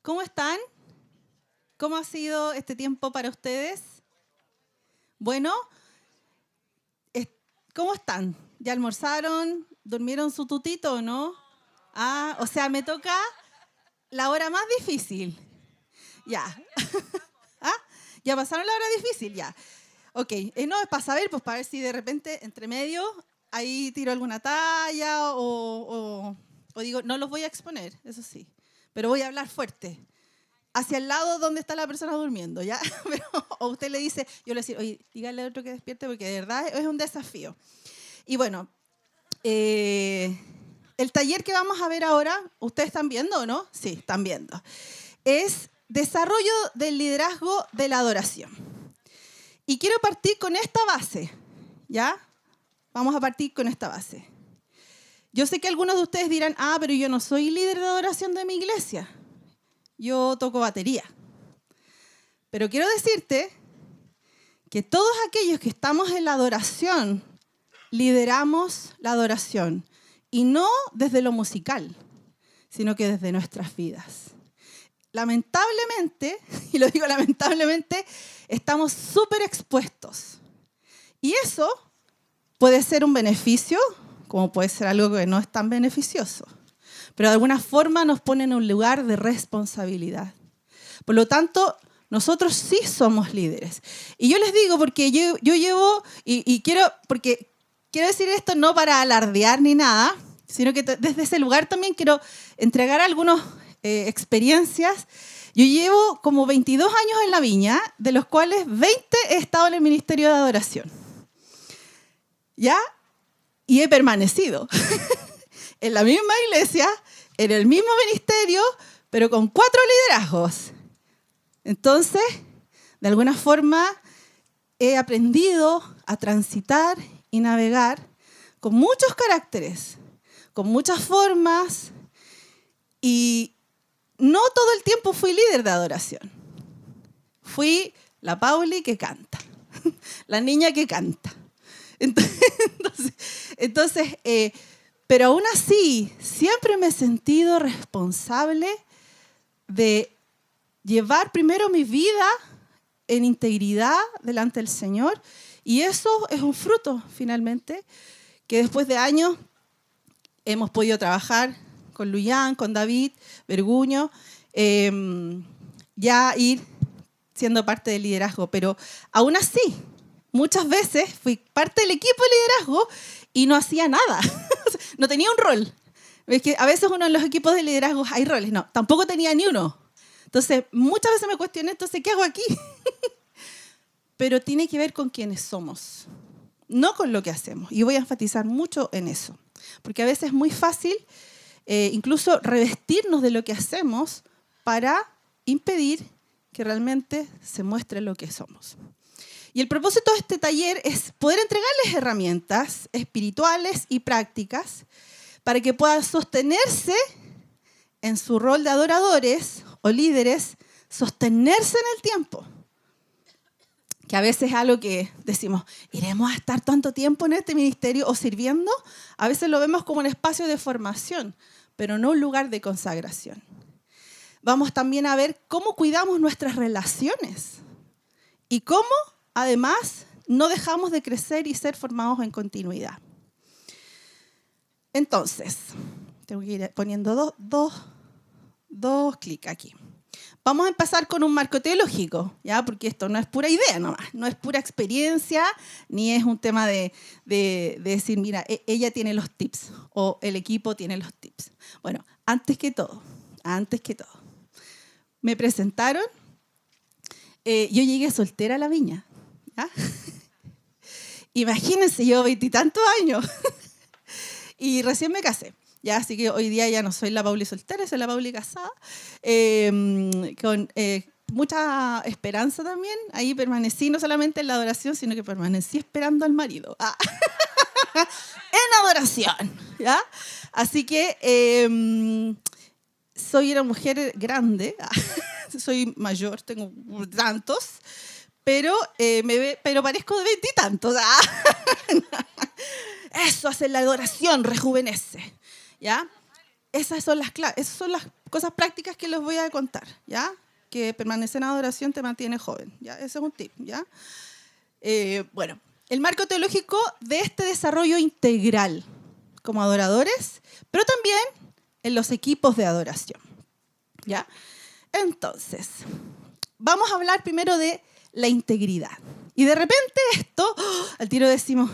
¿Cómo están? ¿Cómo ha sido este tiempo para ustedes? Bueno, ¿cómo están? ¿Ya almorzaron? ¿Durmieron su tutito o no? Ah, o sea, me toca la hora más difícil. Ya. ¿Ah? ¿Ya pasaron la hora difícil? Ya. Ok, no, es para saber, pues para ver si de repente, entre medio, ahí tiro alguna talla o digo, no los voy a exponer, eso sí, pero voy a hablar fuerte. Hacia el lado donde está la persona durmiendo, ¿ya? Pero, o usted le dice, yo le digo, oye, dígale al otro que despierte porque de verdad es un desafío. Y bueno, el taller que vamos a ver ahora, ¿ustedes están viendo o no? Sí, están viendo. Es desarrollo del liderazgo de la adoración. Y quiero partir con esta base, ¿ya? Vamos a partir con esta base. Yo sé que algunos de ustedes dirán, pero yo no soy líder de adoración de mi iglesia. Yo toco batería. Pero quiero decirte que todos aquellos que estamos en la adoración, lideramos la adoración. Y no desde lo musical, sino que desde nuestras vidas. Lamentablemente, y lo digo lamentablemente, estamos súper expuestos. Y eso puede ser un beneficio, como puede ser algo que no es tan beneficioso. Pero de alguna forma nos pone en un lugar de responsabilidad. Por lo tanto, nosotros sí somos líderes. Y yo les digo, porque yo llevo, y porque quiero decir esto no para alardear ni nada, sino que desde ese lugar también quiero entregar algunas experiencias. Yo llevo como 22 años en la viña, de los cuales 20 he estado en el ministerio de adoración. ¿Ya? Y he permanecido en la misma iglesia, en el mismo ministerio, pero con 4 liderazgos. Entonces, de alguna forma, he aprendido a transitar y navegar con muchos caracteres, con muchas formas, y no todo el tiempo fui líder de adoración. Fui la Pauli que canta, la niña que canta. Entonces, pero aún así, siempre me he sentido responsable de llevar primero mi vida en integridad delante del Señor. Y eso es un fruto, finalmente, que después de años hemos podido trabajar con Luyán, con David, Verguño, ya ir siendo parte del liderazgo. Pero aún así, muchas veces fui parte del equipo de liderazgo y no hacía nada. No tenía un rol. Es que a veces uno en los equipos de liderazgo hay roles. No, tampoco tenía ni uno. Entonces, muchas veces me cuestioné, entonces, ¿qué hago aquí? Pero tiene que ver con quiénes somos, no con lo que hacemos. Y voy a enfatizar mucho en eso. Porque a veces es muy fácil incluso revestirnos de lo que hacemos para impedir que realmente se muestre lo que somos. Y el propósito de este taller es poder entregarles herramientas espirituales y prácticas para que puedan sostenerse en su rol de adoradores o líderes, sostenerse en el tiempo. Que a veces es algo que decimos, ¿iremos a estar tanto tiempo en este ministerio o sirviendo? A veces lo vemos como un espacio de formación, pero no un lugar de consagración. Vamos también a ver cómo cuidamos nuestras relaciones y cómo, además, no dejamos de crecer y ser formados en continuidad. Entonces, tengo que ir poniendo dos clics aquí. Vamos a empezar con un marco teológico, ¿ya? Porque esto no es pura idea nomás, no es pura experiencia, ni es un tema de decir, mira, ella tiene los tips o el equipo tiene los tips. Bueno, antes que todo, me presentaron, yo llegué soltera a la viña, ¿ya? Imagínense, yo 20 y tantos años y recién me casé. Ya, así que hoy día ya no soy la Pauli soltera, soy la Pauli casada, con mucha esperanza también. Ahí permanecí no solamente en la adoración, sino que permanecí esperando al marido. En adoración, ¿ya? Así que soy una mujer grande, soy mayor, tengo tantos, pero parezco de 20 y tantos. Eso hace la adoración, rejuvenece. ¿Ya? Esas son las claves, esas son las cosas prácticas que les voy a contar, ¿ya? Que permanecer en adoración te mantiene joven, ¿ya? Ese es un tip, ¿ya? Bueno, el marco teológico de este desarrollo integral como adoradores, pero también en los equipos de adoración, ¿ya? Entonces, vamos a hablar primero de la integridad. Y de repente esto, al tiro decimos,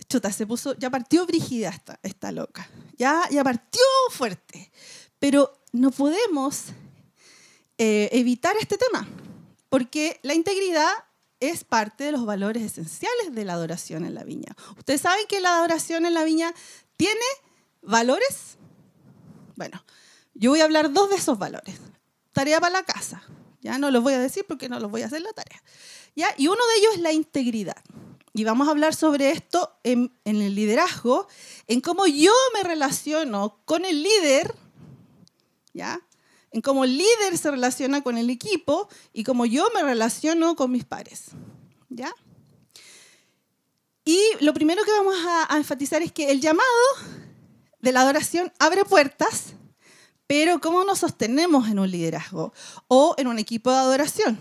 chuta, ya partió brígida esta loca, ya partió fuerte. Pero no podemos evitar este tema, porque la integridad es parte de los valores esenciales de la adoración en la viña. ¿Ustedes saben que la adoración en la viña tiene valores? Bueno, yo voy a hablar 2 de esos valores. Tarea para la casa. Ya no los voy a decir porque no los voy a hacer la tarea. ¿Ya? Y uno de ellos es la integridad. Y vamos a hablar sobre esto en el liderazgo, en cómo yo me relaciono con el líder, ¿ya? En cómo el líder se relaciona con el equipo y cómo yo me relaciono con mis pares, ¿ya? Y lo primero que vamos a enfatizar es que el llamado de la adoración abre puertas, pero ¿cómo nos sostenemos en un liderazgo o en un equipo de adoración?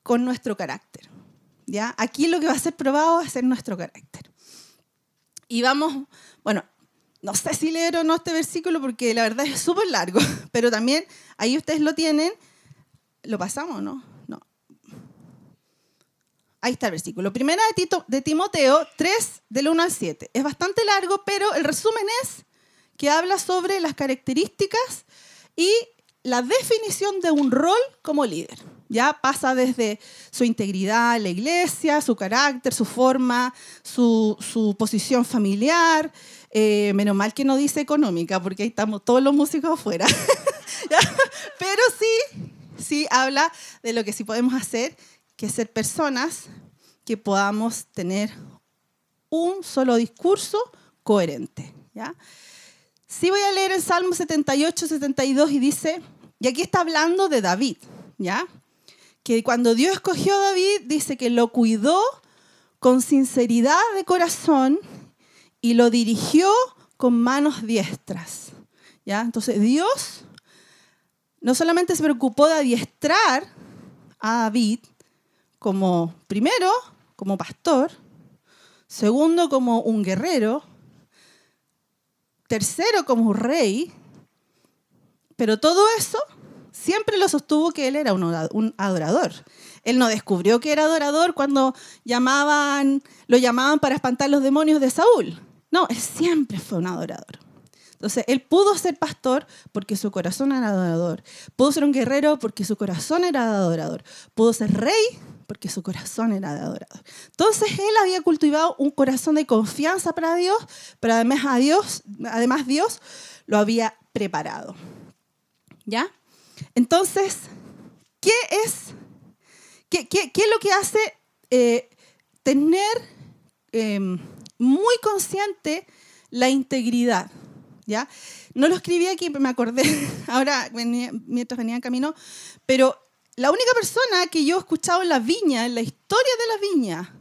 Con nuestro carácter, ¿ya? Aquí lo que va a ser probado va a ser nuestro carácter. Y vamos, bueno, no sé si leer o no este versículo porque la verdad es súper largo, pero también ahí ustedes lo tienen. ¿Lo pasamos o no? No. Ahí está el versículo. Primera de Timoteo 3, del 1 al 7. Es bastante largo, pero el resumen es que habla sobre las características y la definición de un rol como líder. Ya pasa desde su integridad en la iglesia, su carácter, su forma, su posición familiar. Menos mal que no dice económica, porque ahí estamos todos los músicos afuera. Pero sí habla de lo que sí podemos hacer, que es ser personas que podamos tener un solo discurso coherente, ¿ya? Sí voy a leer el Salmo 78, 72 y dice, y aquí está hablando de David, ¿ya? Que cuando Dios escogió a David, dice que lo cuidó con sinceridad de corazón y lo dirigió con manos diestras, ¿ya? Entonces Dios no solamente se preocupó de adiestrar a David primero, como pastor, segundo, como un guerrero, tercero, como un rey, pero todo eso siempre lo sostuvo que él era un adorador. Él no descubrió que era adorador cuando lo llamaban para espantar los demonios de Saúl. No, él siempre fue un adorador. Entonces, él pudo ser pastor porque su corazón era adorador. Pudo ser un guerrero porque su corazón era adorador. Pudo ser rey porque su corazón era adorador. Entonces, él había cultivado un corazón de confianza para Dios, pero además Dios lo había preparado. ¿Ya? Entonces, ¿qué es lo que hace tener muy consciente la integridad? ¿Ya? No lo escribí aquí, me acordé ahora mientras venía en camino, pero la única persona que yo he escuchado en la viña, en la historia de la viña,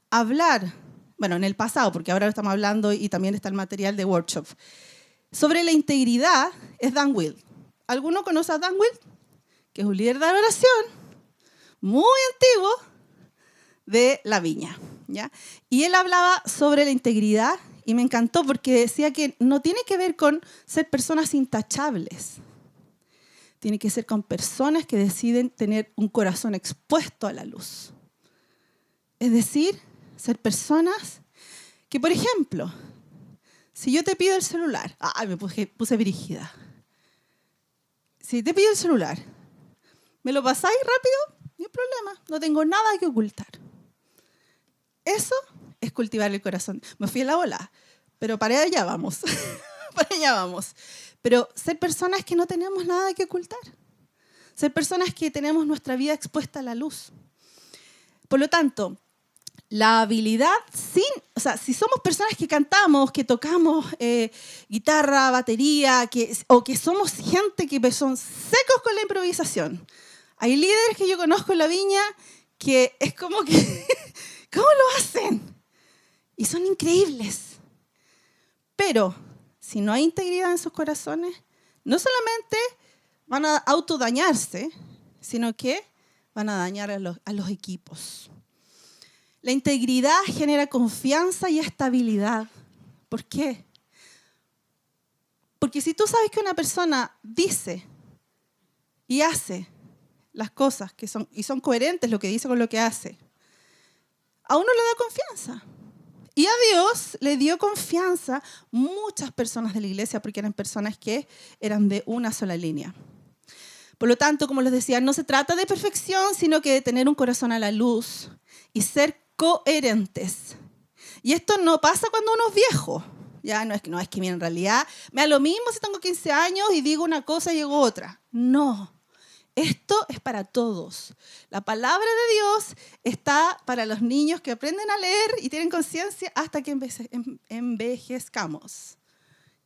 hablar, bueno, en el pasado, porque ahora lo estamos hablando y también está el material de workshop, sobre la integridad es Dan Will. ¿Alguno conoce a Dan Will? Que es un líder de adoración muy antiguo de la viña, ¿ya? Y él hablaba sobre la integridad y me encantó porque decía que no tiene que ver con ser personas intachables. Tiene que ser con personas que deciden tener un corazón expuesto a la luz. Es decir, ser personas que, por ejemplo, si yo te pido el celular, me puse brígida. Si te pido el celular, ¿me lo pasáis rápido? No hay problema, no tengo nada que ocultar. Eso es cultivar el corazón. Me fui a la bola, pero para allá vamos. Para allá vamos. Pero ser personas que no tenemos nada que ocultar. Ser personas que tenemos nuestra vida expuesta a la luz. Por lo tanto, la habilidad si somos personas que cantamos, que tocamos guitarra, batería, o que somos gente que son secos con la improvisación. Hay líderes que yo conozco en la viña que es como que, ¿cómo lo hacen? Y son increíbles. Pero si no hay integridad en sus corazones, no solamente van a autodañarse, sino que van a dañar a los equipos. La integridad genera confianza y estabilidad. ¿Por qué? Porque si tú sabes que una persona dice y hace las cosas y son coherentes lo que dice con lo que hace, a uno le da confianza. Y a Dios le dio confianza muchas personas de la iglesia porque eran personas que eran de una sola línea. Por lo tanto, como les decía, no se trata de perfección, sino que de tener un corazón a la luz y ser coherentes. Y esto no pasa cuando uno es viejo. Ya no es que mira, en realidad me da lo mismo si tengo 15 años y digo una cosa y digo otra. No. Esto es para todos. La palabra de Dios está para los niños que aprenden a leer y tienen conciencia hasta que envejezcamos.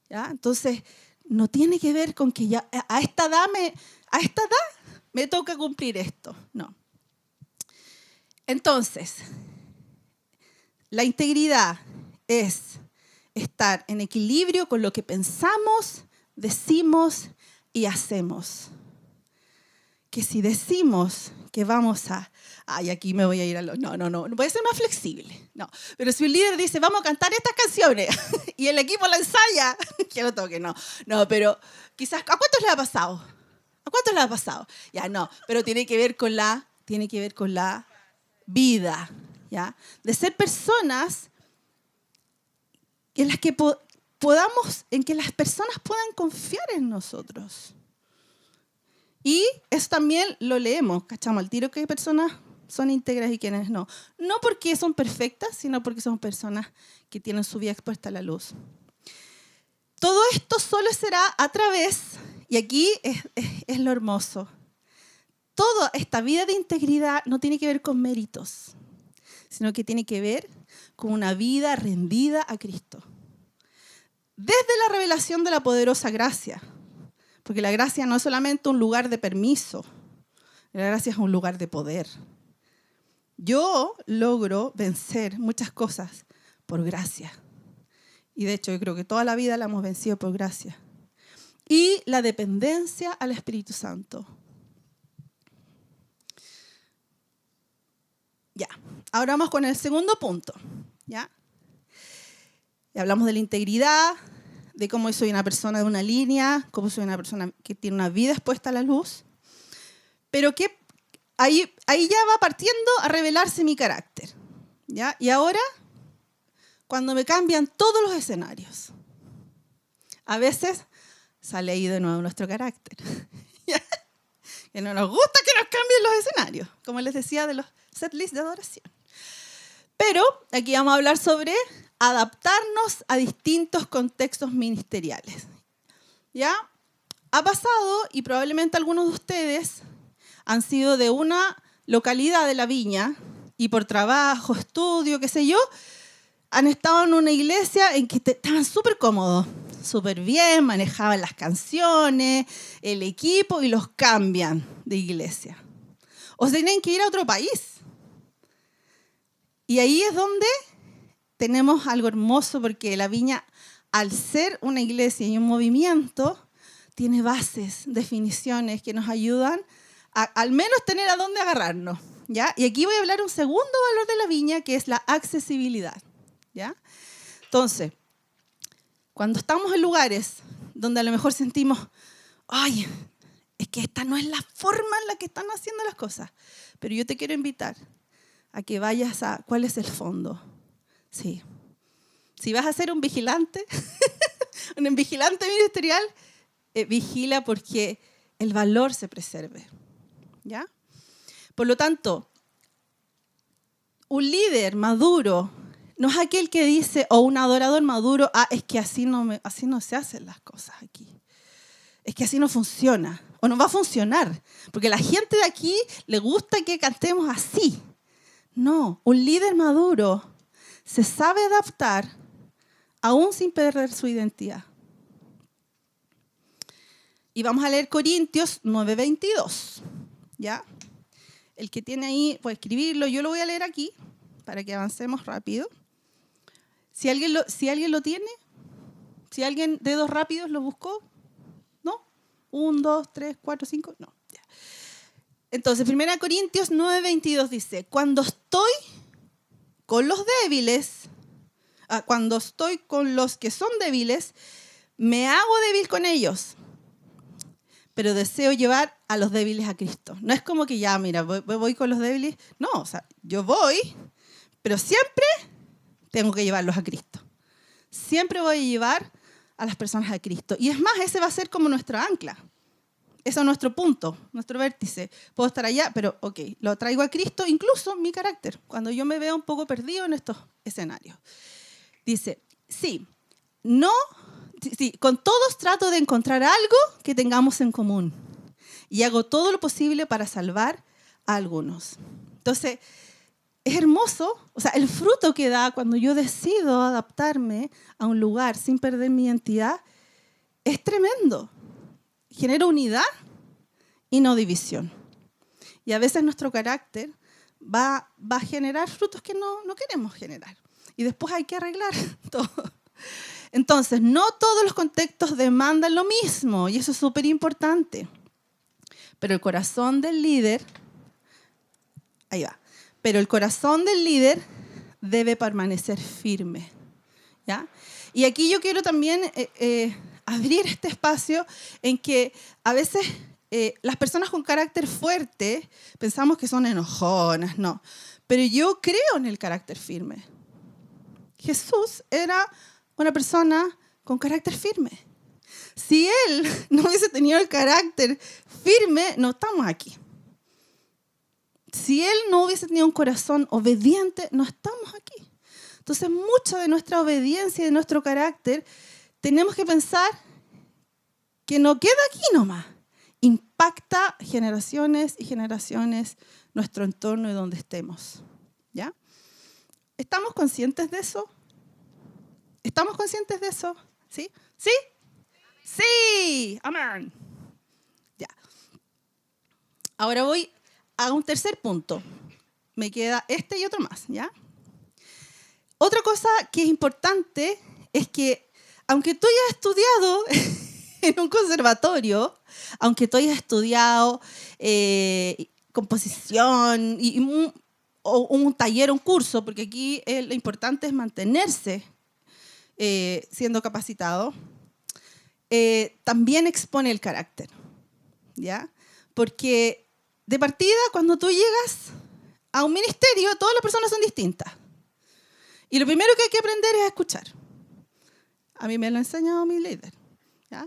¿Ya? Entonces, no tiene que ver con que ya a esta edad me toca cumplir esto. No. Entonces, la integridad es estar en equilibrio con lo que pensamos, decimos y hacemos. Que si decimos que vamos a, aquí me voy a ir a no, voy a ser más flexible. No, pero si un líder dice, vamos a cantar estas canciones y el equipo la ensaya, que lo toque, no, pero quizás, ¿a cuántos les ha pasado? ¿A cuántos les ha pasado? Ya no, pero tiene que ver con la vida, ¿ya? De ser personas en las que en que las personas puedan confiar en nosotros. Y eso también lo leemos, cachamos al tiro que hay personas son íntegras y quienes no. No porque son perfectas, sino porque son personas que tienen su vida expuesta a la luz. Todo esto solo será a través, y aquí es lo hermoso, toda esta vida de integridad no tiene que ver con méritos, sino que tiene que ver con una vida rendida a Cristo. Desde la revelación de la poderosa gracia, porque la gracia no es solamente un lugar de permiso, la gracia es un lugar de poder. Yo logro vencer muchas cosas por gracia. Y de hecho yo creo que toda la vida la hemos vencido por gracia. Y la dependencia al Espíritu Santo. Ya, ahora vamos con el segundo punto. ¿Ya? Y hablamos de la integridad, de cómo soy una persona de una línea, cómo soy una persona que tiene una vida expuesta a la luz, pero que ahí ya va partiendo a revelarse mi carácter. ¿Ya? Y ahora, cuando me cambian todos los escenarios, a veces sale ahí de nuevo nuestro carácter. ¿Ya? Que no nos gusta que nos cambien los escenarios, como les decía de los setlists de adoración. Pero aquí vamos a hablar sobre adaptarnos a distintos contextos ministeriales. ¿Ya? Ha pasado, y probablemente algunos de ustedes han sido de una localidad de La Viña y por trabajo, estudio, qué sé yo, han estado en una iglesia en que estaban súper cómodos, súper bien, manejaban las canciones, el equipo y los cambian de iglesia. O se tienen que ir a otro país. Y ahí es donde tenemos algo hermoso porque La Viña, al ser una iglesia y un movimiento, tiene bases, definiciones que nos ayudan a al menos tener a dónde agarrarnos. ¿Ya? Y aquí voy a hablar un segundo valor de La Viña, que es la accesibilidad. ¿Ya? Entonces, cuando estamos en lugares donde a lo mejor sentimos, ay, es que esta no es la forma en la que están haciendo las cosas, pero yo te quiero invitar a que vayas a cuál es el fondo. Sí. Si vas a ser un vigilante, un vigilante ministerial, vigila porque el valor se preserve. ¿Ya? Por lo tanto, un líder maduro no es aquel que dice, o un adorador maduro, es que así no se hacen las cosas aquí. Es que así no funciona, o no va a funcionar, porque a la gente de aquí le gusta que cantemos así. No, un líder maduro se sabe adaptar aún sin perder su identidad. Y vamos a leer Corintios 9:22. ¿Ya? El que tiene ahí puede escribirlo, yo lo voy a leer aquí para que avancemos rápido. Si alguien lo tiene, Si alguien, dedos rápidos, lo buscó, ¿no? 1, 2, 3, 4, 5, no. Ya. Entonces, 1 Corintios 9:22 dice, cuando estoy con los débiles, cuando estoy con los que son débiles, me hago débil con ellos, pero deseo llevar a los débiles a Cristo. No es como que ya, mira, voy con los débiles. No, o sea, yo voy, pero siempre tengo que llevarlos a Cristo. Siempre voy a llevar a las personas a Cristo. Y es más, ese va a ser como nuestro ancla. Ese es nuestro punto, nuestro vértice. Puedo estar allá, pero ok, lo traigo a Cristo, incluso mi carácter, cuando yo me veo un poco perdido en estos escenarios. Dice, sí, con todos trato de encontrar algo que tengamos en común y hago todo lo posible para salvar a algunos. Entonces, es hermoso, o sea, el fruto que da cuando yo decido adaptarme a un lugar sin perder mi identidad es tremendo. Genera unidad y no división. Y a veces nuestro carácter va a generar frutos que no queremos generar. Y después hay que arreglar todo. Entonces, no todos los contextos demandan lo mismo, y eso es súper importante. Pero el corazón del líder, ahí va, pero el corazón del líder debe permanecer firme, ¿ya? Y aquí yo quiero también abrir este espacio en que a veces las personas con carácter fuerte pensamos que son enojonas, no. Pero yo creo en el carácter firme. Jesús era una persona con carácter firme. Si él no hubiese tenido el carácter firme, no estamos aquí. Si él no hubiese tenido un corazón obediente, no estamos aquí. Entonces, mucha de nuestra obediencia y de nuestro carácter, tenemos que pensar que no queda aquí nomás. Impacta generaciones y generaciones nuestro entorno y donde estemos. ¿Ya? ¿Estamos conscientes de eso? ¿Estamos conscientes de eso? ¿Sí? ¿Sí? ¡Sí! ¡Amén! Ya. Ahora voy a un tercer punto. Me queda este y otro más, ¿ya? Otra cosa que es importante es que, aunque tú hayas estudiado en un conservatorio, aunque tú hayas estudiado composición o un taller, un curso, porque aquí lo importante es mantenerse siendo capacitado, también expone el carácter, ¿ya? Porque de partida, cuando tú llegas a un ministerio, todas las personas son distintas. Y lo primero que hay que aprender es a escuchar. A mí me lo ha enseñado mi líder, ¿ya?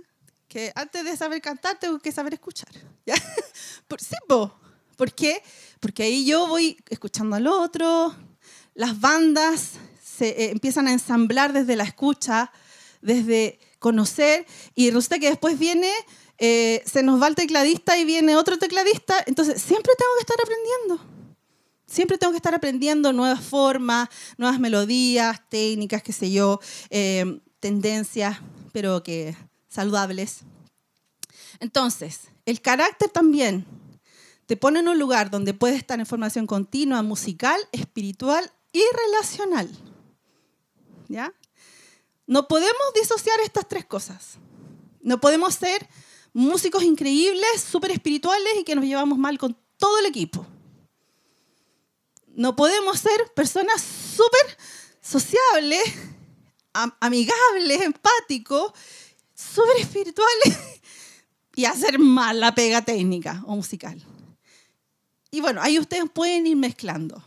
Que antes de saber cantar, tengo que saber escuchar, ¿ya? ¿Por qué? Porque ahí yo voy escuchando al otro, las bandas se empiezan a ensamblar desde la escucha, desde conocer, y resulta que después viene, se nos va el tecladista y viene otro tecladista, entonces siempre tengo que estar aprendiendo. Siempre tengo que estar aprendiendo nuevas formas, nuevas melodías, técnicas, qué sé yo, tendencias, pero que saludables. Entonces, el carácter también te pone en un lugar donde puedes estar en formación continua, musical, espiritual y relacional. ¿Ya? No podemos disociar estas tres cosas. No podemos ser músicos increíbles, súper espirituales y que nos llevamos mal con todo el equipo. No podemos ser personas súper sociables, amigables, empáticos, súper espirituales y hacer mal la pega técnica o musical. Y bueno, ahí ustedes pueden ir mezclando,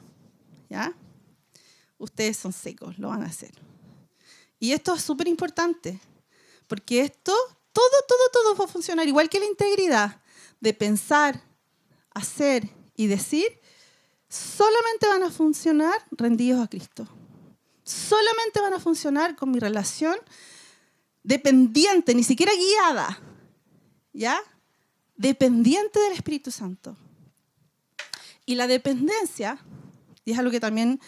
¿ya? Ustedes son secos, lo van a hacer. Y esto es súper importante, porque esto, todo va a funcionar, igual que la integridad de pensar, hacer y decir, solamente van a funcionar rendidos a Cristo. Solamente van a funcionar con mi relación dependiente, ni siquiera guiada, ¿ya? Dependiente del Espíritu Santo. Y la dependencia, y es algo que también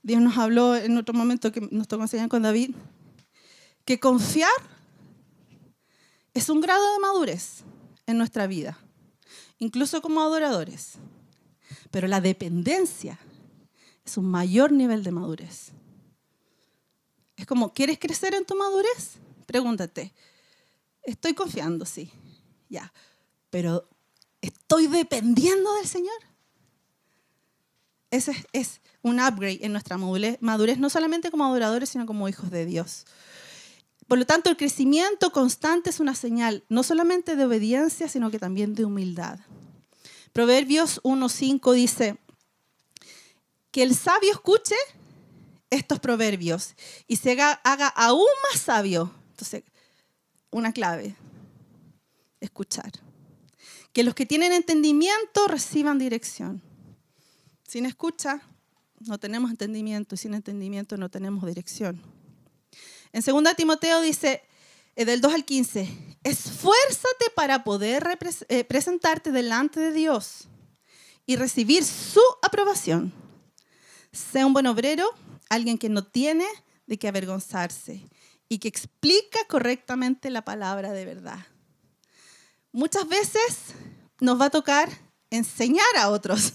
Dios nos habló en otro momento que nos tocó enseñar con David, que confiar es un grado de madurez en nuestra vida, incluso como adoradores. Pero la dependencia es un mayor nivel de madurez. Es como, ¿quieres crecer en tu madurez? Pregúntate, ¿estoy confiando? Sí, ya. Pero ¿estoy dependiendo del Señor? Ese es un upgrade en nuestra madurez, no solamente como adoradores, sino como hijos de Dios. Por lo tanto, el crecimiento constante es una señal no solamente de obediencia, sino que también de humildad. Proverbios 1:5 dice que el sabio escuche estos proverbios y se haga aún más sabio. Entonces, una clave, escuchar. Que los que tienen entendimiento reciban dirección. Sin escucha no tenemos entendimiento y sin entendimiento no tenemos dirección. En 2 Timoteo dice, del 2 al 15, esfuérzate para poder presentarte delante de Dios y recibir su aprobación. Sea un buen obrero, alguien que no tiene de qué avergonzarse y que explica correctamente la palabra de verdad. Muchas veces nos va a tocar enseñar a otros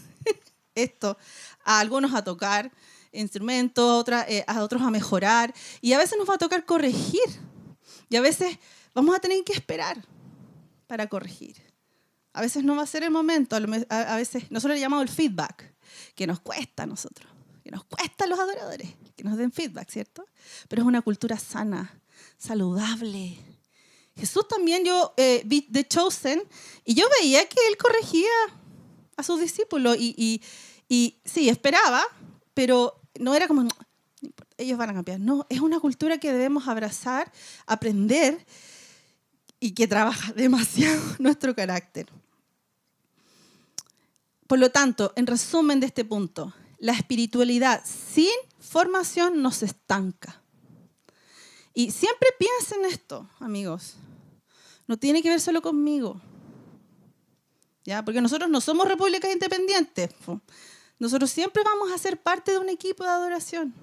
esto, a algunos a tocar instrumentos, a otros a mejorar, y a veces nos va a tocar corregir, y a veces vamos a tener que esperar para corregir. A veces no va a ser el momento, a veces nosotros le llamamos el feedback, que nos cuesta a nosotros, que nos cuesta a los adoradores, que nos den feedback, ¿cierto? Pero es una cultura sana, saludable. Jesús también, yo vi The Chosen, y yo veía que él corregía a sus discípulos, y sí, esperaba, pero no era como, no, ellos van a cambiar. No, es una cultura que debemos abrazar, aprender y que trabaja demasiado nuestro carácter. Por lo tanto, en resumen de este punto, la espiritualidad sin formación nos estanca. Y siempre piensen esto, amigos. No tiene que ver solo conmigo. ¿Ya? Porque nosotros no somos repúblicas independientes. Nosotros siempre vamos a ser parte de un equipo de adoración.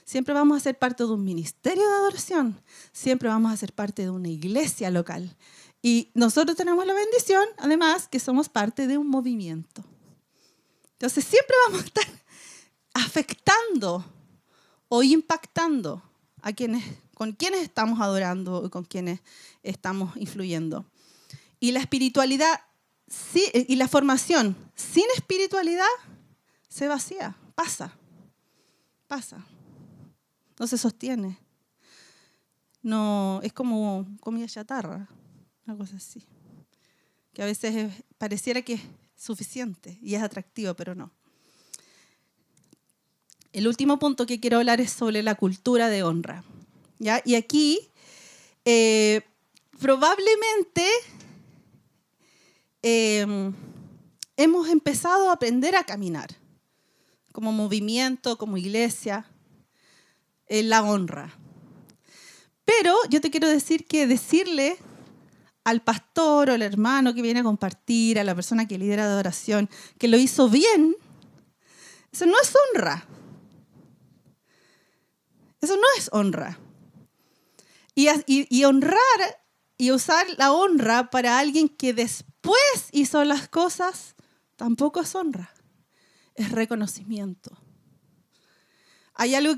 Siempre vamos a ser parte de un ministerio de adoración. Siempre vamos a ser parte de una iglesia local. Y nosotros tenemos la bendición, además, que somos parte de un movimiento. Entonces siempre vamos a estar afectando o impactando a con quienes estamos adorando y con quienes estamos influyendo. Y la espiritualidad y la formación sin espiritualidad se vacía, pasa, no se sostiene. No, es como comida chatarra, una cosa así, que a veces pareciera que es suficiente y es atractivo, pero no. El último punto que quiero hablar es sobre la cultura de honra, ¿ya? Y aquí probablemente hemos empezado a aprender a caminar como movimiento, como iglesia, en la honra. Pero yo te quiero decir que decirle al pastor o al hermano que viene a compartir, a la persona que lidera de oración, que lo hizo bien, eso no es honra. Eso no es honra. Y honrar y usar la honra para alguien que después hizo las cosas, tampoco es honra. Es reconocimiento. Hay algo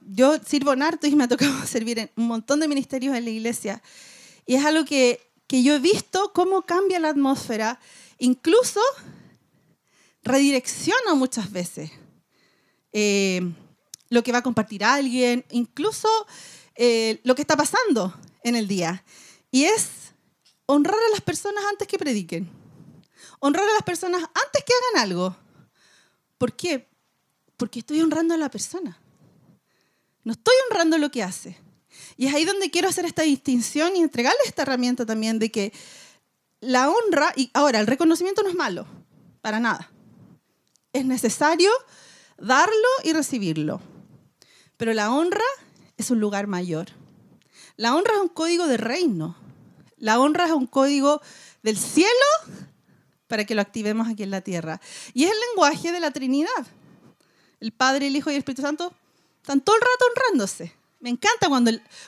yo sirvo en harto y me ha tocado servir en un montón de ministerios en la iglesia. Y es algo que yo he visto cómo cambia la atmósfera. Incluso redirecciona muchas veces lo que va a compartir alguien, incluso lo que está pasando en el día. Y es honrar a las personas antes que prediquen. Honrar a las personas antes que hagan algo. ¿Por qué? Porque estoy honrando a la persona. No estoy honrando lo que hace. Y es ahí donde quiero hacer esta distinción y entregarle esta herramienta también de que la honra, y ahora, el reconocimiento no es malo, para nada. Es necesario darlo y recibirlo. Pero la honra es un lugar mayor. La honra es un código de reino. La honra es un código del cielo para que lo activemos aquí en la tierra. Y es el lenguaje de la Trinidad. El Padre, el Hijo y el Espíritu Santo están todo el rato honrándose. Me encanta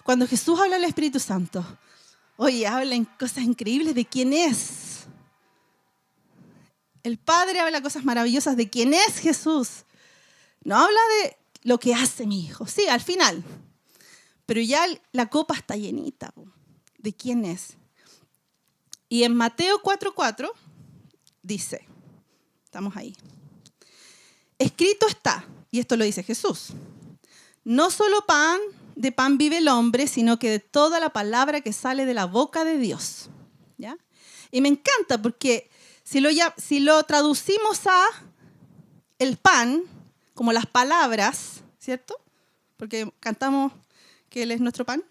cuando Jesús habla al Espíritu Santo. Oye, habla en cosas increíbles de quién es. El Padre habla cosas maravillosas de quién es Jesús. No habla de lo que hace mi Hijo. Sí, al final. pero ya la copa está llenita. ¿De quién es? Y en Mateo 4:4 dice, estamos ahí, escrito está, y esto lo dice Jesús, no solo de pan vive el hombre, sino que de toda la palabra que sale de la boca de Dios. ¿Ya? Y me encanta porque si lo traducimos a el pan, como las palabras, ¿cierto? Porque cantamos que Él es nuestro pan.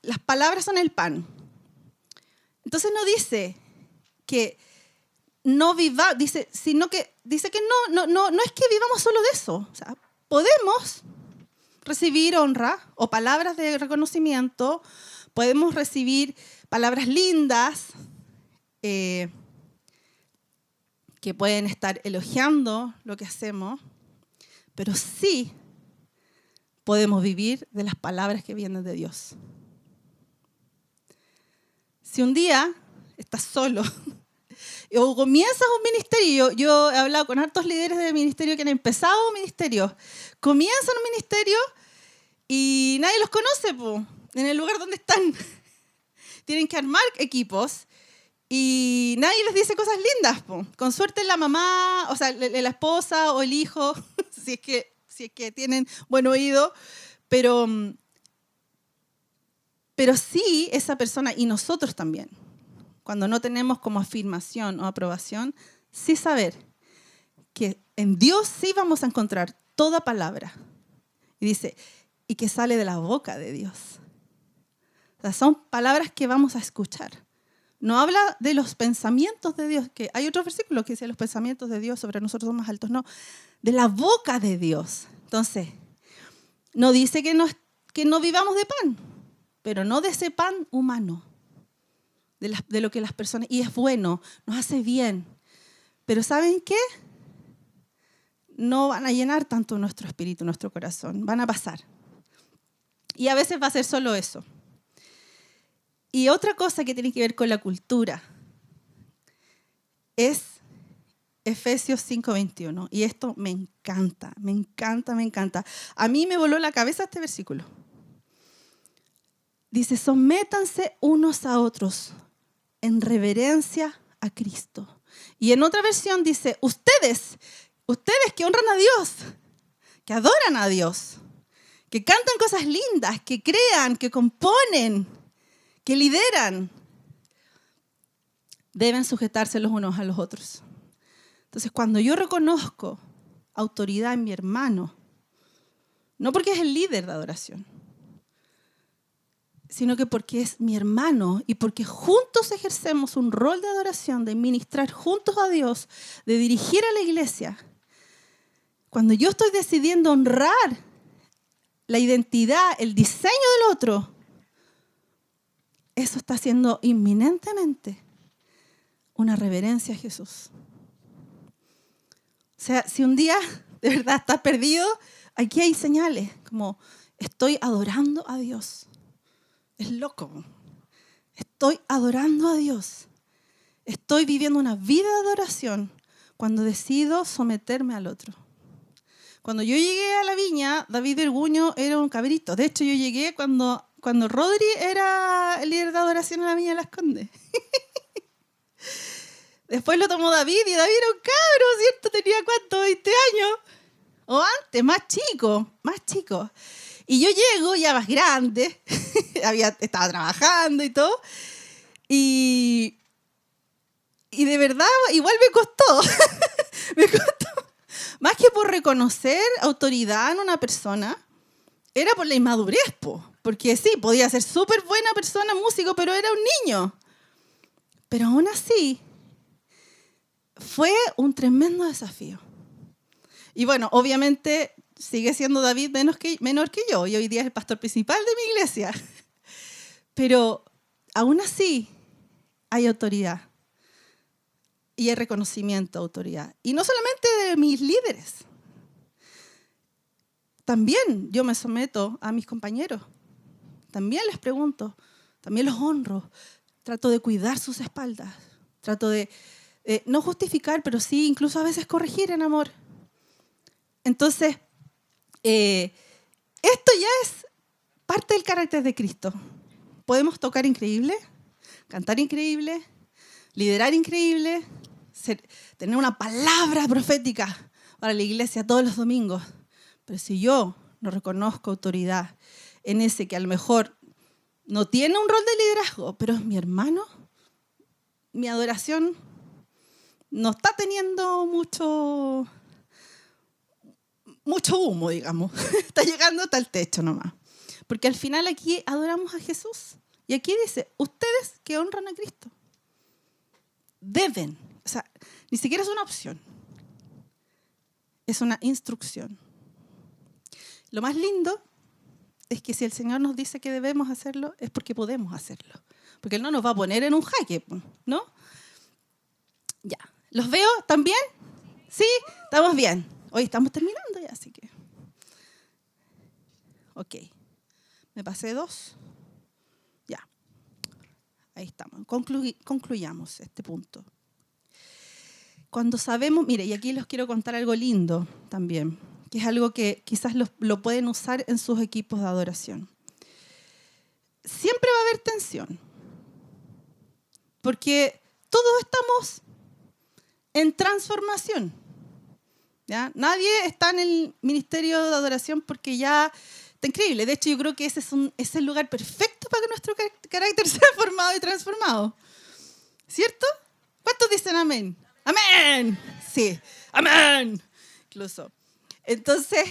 Las palabras son el pan. Entonces no dice que no viva, sino que dice que no es que vivamos solo de eso. O sea, podemos recibir honra o palabras de reconocimiento, podemos recibir palabras lindas que pueden estar elogiando lo que hacemos, pero sí podemos vivir de las palabras que vienen de Dios. Si un día estás solo o comienzas un ministerio, yo he hablado con hartos líderes de ministerio que han empezado un ministerio, comienzan un ministerio y nadie los conoce en el lugar donde están. Tienen que armar equipos y nadie les dice cosas lindas. Con suerte la mamá, o sea, la esposa o el hijo, si es que tienen buen oído, pero sí esa persona y nosotros también, cuando no tenemos como afirmación o aprobación, sí saber que en Dios sí vamos a encontrar toda palabra. Y dice, y que sale de la boca de Dios. O sea, son palabras que vamos a escuchar. No habla de los pensamientos de Dios, que hay otros versículos que dicen los pensamientos de Dios sobre nosotros son más altos. No, de la boca de Dios. Entonces, no dice que no vivamos de pan, pero no de ese pan humano, de lo que las personas, y es bueno, nos hace bien. Pero ¿saben qué? No van a llenar tanto nuestro espíritu, nuestro corazón, van a pasar. Y a veces va a ser solo eso. Y otra cosa que tiene que ver con la cultura es Efesios 5:21. Y esto me encanta, me encanta, me encanta. A mí me voló la cabeza este versículo. Dice, sométanse unos a otros en reverencia a Cristo. Y en otra versión dice, ustedes que honran a Dios, que adoran a Dios, que cantan cosas lindas, que crean, que componen, que lideran, deben sujetarse los unos a los otros. Entonces, cuando yo reconozco autoridad en mi hermano, no porque es el líder de adoración, sino que porque es mi hermano y porque juntos ejercemos un rol de adoración, de ministrar juntos a Dios, de dirigir a la iglesia. Cuando yo estoy decidiendo honrar la identidad, el diseño del otro, eso está haciendo inminentemente una reverencia a Jesús. O sea, si un día de verdad estás perdido, aquí hay señales como estoy adorando a Dios. Es loco. Estoy adorando a Dios. Estoy viviendo una vida de adoración cuando decido someterme al otro. Cuando yo llegué a la viña, David Verguño era un cabrito. De hecho, yo llegué cuando Rodri era el líder de adoración en la Viña de Las Condes. Después lo tomó David y David era un cabro, ¿cierto? Tenía ¿cuánto? 20 años. O antes, más chico. Y yo llego ya más grande, estaba trabajando y todo, y de verdad igual me costó. Me costó. Más que por reconocer autoridad en una persona, era por la inmadurez, porque sí, podía ser súper buena persona, músico, pero era un niño. Pero aún así, fue un tremendo desafío. Y bueno, obviamente sigue siendo David menor que yo, y hoy día es el pastor principal de mi iglesia. Pero aún así hay autoridad. Y hay reconocimiento de autoridad. Y no solamente de mis líderes. También yo me someto a mis compañeros. También les pregunto, también los honro. Trato de cuidar sus espaldas. Trato de no justificar, pero sí incluso a veces corregir en amor. Entonces, Esto ya es parte del carácter de Cristo. Podemos tocar increíble, cantar increíble, liderar increíble, tener una palabra profética para la iglesia todos los domingos. Pero si yo no reconozco autoridad en ese que a lo mejor no tiene un rol de liderazgo, pero es mi hermano, mi adoración no está teniendo mucho humo, digamos. Está llegando hasta el techo nomás. Porque al final aquí adoramos a Jesús. Y aquí dice, ustedes que honran a Cristo deben, o sea, ni siquiera es una opción, es una instrucción. Lo más lindo es que si el Señor nos dice que debemos hacerlo, es porque podemos hacerlo. Porque Él no nos va a poner en un jaque, ¿no? Ya. ¿Los veo también? ¿Sí? ¿Estamos bien? Hoy estamos terminando ya, así que... Ok. Me pasé 2. Ya. Ahí estamos. Concluyamos este punto. Cuando sabemos... Mire, y aquí les quiero contar algo lindo también, que es algo que quizás lo pueden usar en sus equipos de adoración. Siempre va a haber tensión, porque todos estamos en transformación. ¿Ya? Nadie está en el ministerio de adoración porque ya está increíble. De hecho, yo creo que ese es el lugar perfecto para que nuestro carácter sea formado y transformado. ¿Cierto? ¿Cuántos dicen amén? ¡Amén! Sí, amén. Incluso. Entonces,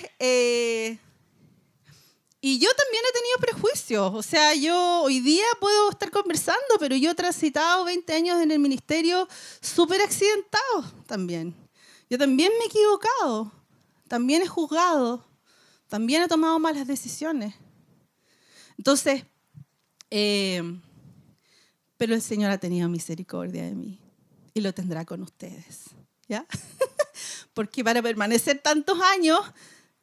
y yo también he tenido prejuicios. O sea, yo hoy día puedo estar conversando, pero yo he transitado 20 años en el ministerio súper accidentado también. Yo también me he equivocado, también he juzgado, también he tomado malas decisiones. Entonces, pero el Señor ha tenido misericordia de mí y lo tendrá con ustedes, ¿ya? Porque para permanecer tantos años,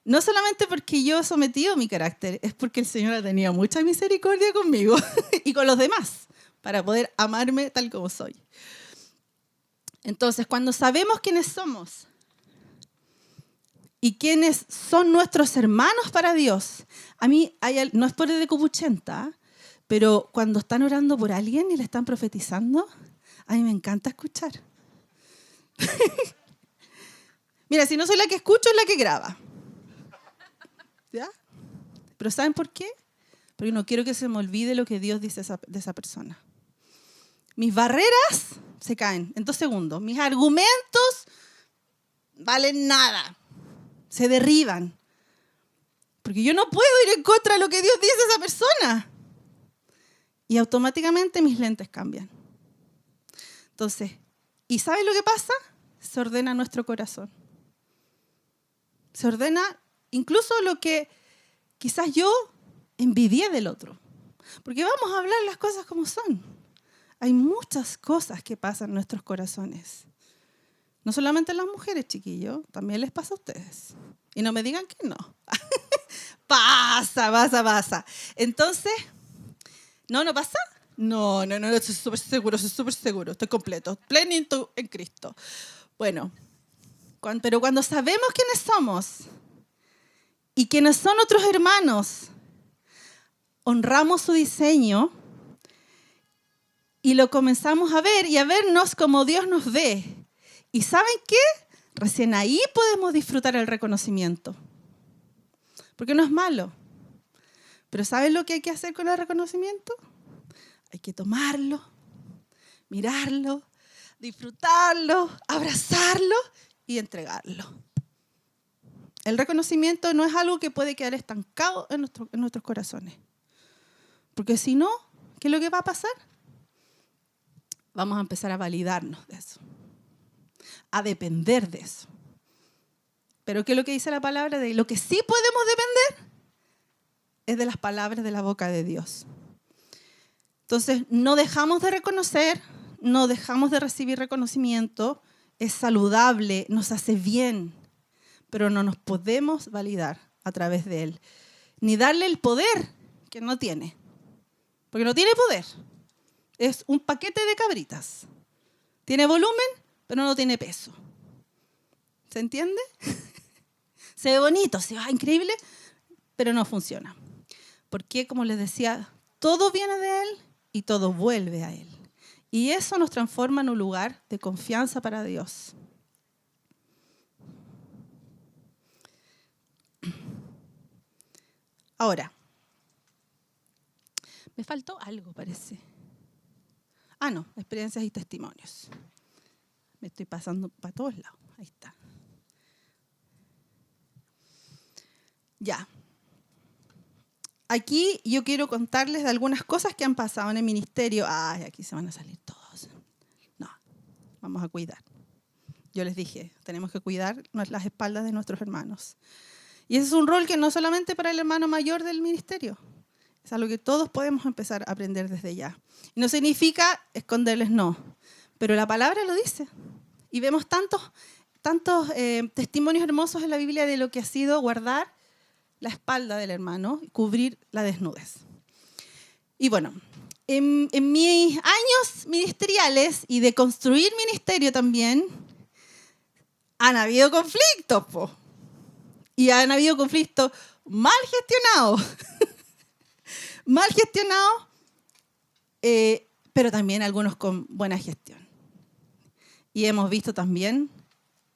no solamente porque yo he sometido mi carácter, es porque el Señor ha tenido mucha misericordia conmigo y con los demás, para poder amarme tal como soy. Entonces, cuando sabemos quiénes somos y quiénes son nuestros hermanos para Dios, a mí no es por el de Copuchenta, pero cuando están orando por alguien y le están profetizando, a mí me encanta escuchar. Mira, si no soy la que escucho, es la que graba. ¿Ya? ¿Pero saben por qué? Porque no quiero que se me olvide lo que Dios dice de esa persona. Mis barreras se caen en 2 segundos. Mis argumentos valen nada. Se derriban. Porque yo no puedo ir en contra de lo que Dios dice a esa persona. Y automáticamente mis lentes cambian. Entonces, ¿y saben lo que pasa? Se ordena nuestro corazón. Se ordena incluso lo que quizás yo envidié del otro. Porque vamos a hablar las cosas como son. Hay muchas cosas que pasan en nuestros corazones. No solamente a las mujeres, chiquillos, también les pasa a ustedes. Y no me digan que no. Pasa. Entonces, ¿no pasa? No, estoy súper seguro, estoy completo, pleno en Cristo. Bueno, pero cuando sabemos quiénes somos y quiénes son otros hermanos, honramos su diseño y lo comenzamos a ver y a vernos como Dios nos ve. ¿Y saben qué? Recién ahí podemos disfrutar el reconocimiento. Porque no es malo. Pero ¿saben lo que hay que hacer con el reconocimiento? Hay que tomarlo, mirarlo, disfrutarlo, abrazarlo y entregarlo. El reconocimiento no es algo que puede quedar estancado en nuestros corazones. Porque si no, ¿qué es lo que va a pasar? Vamos a empezar a validarnos de eso, a depender de eso. Pero ¿qué es lo que dice la palabra? De lo que sí podemos depender es de las palabras de la boca de Dios. Entonces, no dejamos de reconocer, no dejamos de recibir reconocimiento, es saludable, nos hace bien, pero no nos podemos validar a través de él, ni darle el poder que no tiene, porque no tiene poder, es un paquete de cabritas, tiene volumen, pero no tiene peso. ¿Se entiende? Se ve bonito, se va increíble, pero no funciona. Porque, como les decía, todo viene de Él y todo vuelve a Él. Y eso nos transforma en un lugar de confianza para Dios. Ahora, me faltó algo, parece. No, experiencias y testimonios. Me estoy pasando para todos lados. Ahí está. Ya. Aquí yo quiero contarles de algunas cosas que han pasado en el ministerio. Aquí se van a salir todos. No, vamos a cuidar. Yo les dije, tenemos que cuidar las espaldas de nuestros hermanos. Y ese es un rol que no solamente para el hermano mayor del ministerio, es algo que todos podemos empezar a aprender desde ya. No significa esconderles, no, pero la palabra lo dice. Y vemos tantos testimonios hermosos en la Biblia de lo que ha sido guardar la espalda del hermano y cubrir la desnudez. Y bueno, en mis años ministeriales y de construir ministerio también, han habido conflictos, po. Y han habido conflictos mal gestionados. Mal gestionados, pero también algunos con buena gestión. Y hemos visto también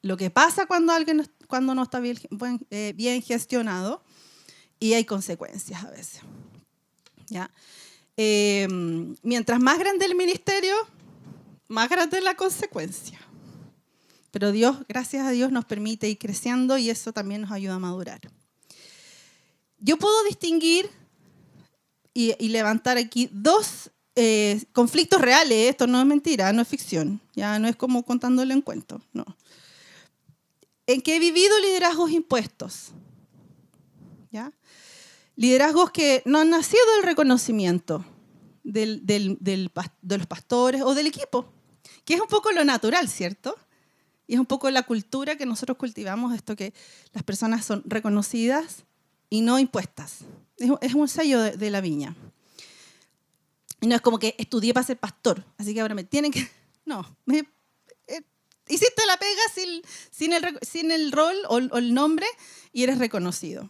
lo que pasa cuando no está bien gestionado y hay consecuencias a veces. ¿Ya? Mientras más grande el ministerio, más grande es la consecuencia. Pero Dios, gracias a Dios, nos permite ir creciendo y eso también nos ayuda a madurar. Yo puedo distinguir y levantar aquí dos conflictos reales. Esto no es mentira, no es ficción. Ya no es como contándole un cuento, no. En que he vivido liderazgos impuestos. ¿Ya? Liderazgos que no han nacido del reconocimiento de los pastores o del equipo, que es un poco lo natural, ¿cierto? Y es un poco la cultura que nosotros cultivamos, esto que las personas son reconocidas y no impuestas. Es un sello de la viña. Y no es como que estudié para ser pastor, así que ahora me tienen que... No, hiciste la pega sin el rol o el nombre y eres reconocido.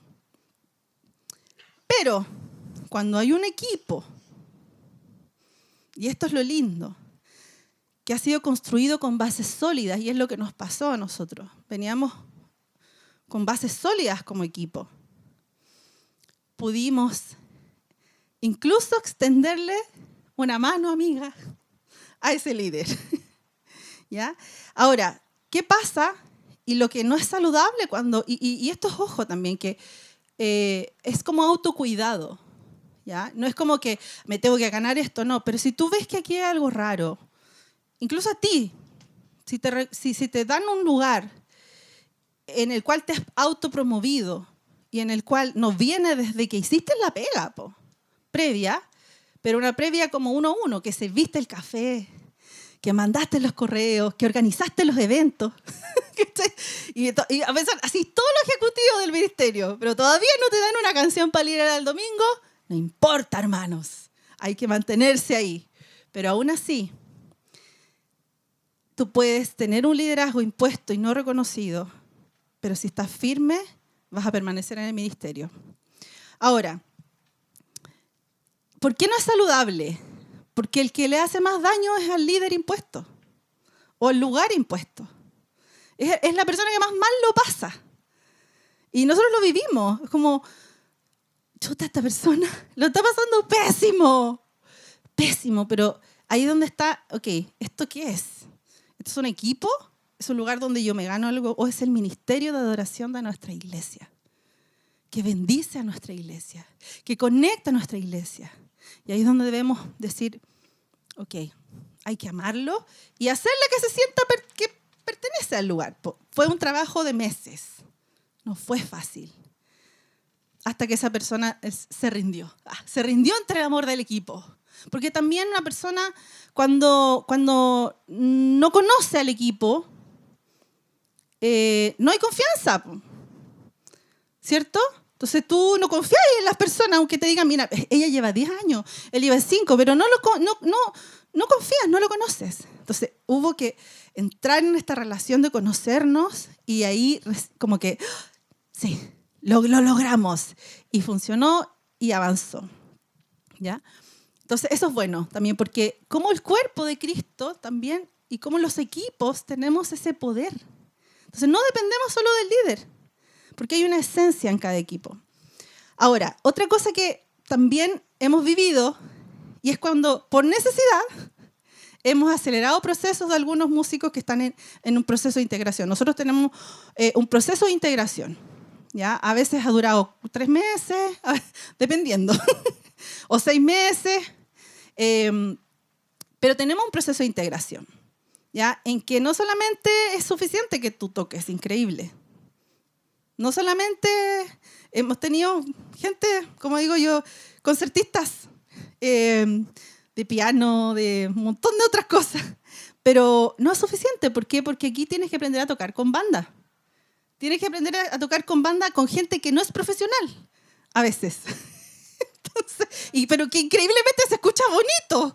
Pero cuando hay un equipo, y esto es lo lindo, que ha sido construido con bases sólidas, y es lo que nos pasó a nosotros. Veníamos con bases sólidas como equipo. Pudimos incluso extenderle una mano amiga a ese líder. ¿Ya? Ahora, ¿qué pasa? Y lo que no es saludable cuando... Y esto es ojo también, que es como autocuidado. ¿Ya? No es como que me tengo que ganar esto, no. Pero si tú ves que aquí hay algo raro, incluso a ti, si te dan un lugar en el cual te has autopromovido y en el cual no viene desde que hiciste la pega, previa, pero una previa como 1-1, que serviste el café, que mandaste los correos, que organizaste los eventos. y a veces así todo lo ejecutivo del ministerio, pero todavía no te dan una canción para ir al domingo. No importa, hermanos, hay que mantenerse ahí. Pero aún así, tú puedes tener un liderazgo impuesto y no reconocido, pero si estás firme, vas a permanecer en el ministerio. Ahora, ¿por qué no es saludable? Porque el que le hace más daño es al líder impuesto o al lugar impuesto. Es la persona que más mal lo pasa. Y nosotros lo vivimos. Es como, chuta, esta persona lo está pasando pésimo. Pésimo, pero ahí donde está, ok, ¿esto qué es? ¿Esto es un equipo? ¿Es un lugar donde yo me gano algo? ¿O es el ministerio de adoración de nuestra iglesia? Que bendice a nuestra iglesia, que conecta a nuestra iglesia. Y ahí es donde debemos decir, ok, hay que amarlo y hacerle que se sienta que pertenece al lugar. Fue un trabajo de meses, no fue fácil. Hasta que esa persona se rindió. Se rindió ante el amor del equipo. Porque también una persona, cuando no conoce al equipo, no hay confianza, ¿cierto? Entonces tú no confías en las personas, aunque te digan, mira, ella lleva 10 años, él lleva 5, pero no confías, no lo conoces. Entonces hubo que entrar en esta relación de conocernos y ahí como que, sí, Lo logramos. Y funcionó y avanzó. ¿Ya? Entonces, eso es bueno también, porque como el cuerpo de Cristo también y como los equipos tenemos ese poder. Entonces, no dependemos solo del líder, porque hay una esencia en cada equipo. Ahora, otra cosa que también hemos vivido, y es cuando, por necesidad, hemos acelerado procesos de algunos músicos que están en un proceso de integración. Nosotros tenemos un proceso de integración. ¿Ya? A veces ha durado 3 meses, dependiendo, o 6 meses, pero tenemos un proceso de integración, ¿ya? En que no solamente es suficiente que tú toques, increíble. No solamente hemos tenido gente, como digo yo, concertistas de piano, de un montón de otras cosas, pero no es suficiente. ¿Por qué? Porque aquí tienes que aprender a tocar con banda. Tienes que aprender a tocar con banda con gente que no es profesional, a veces. Entonces, pero que increíblemente se escucha bonito.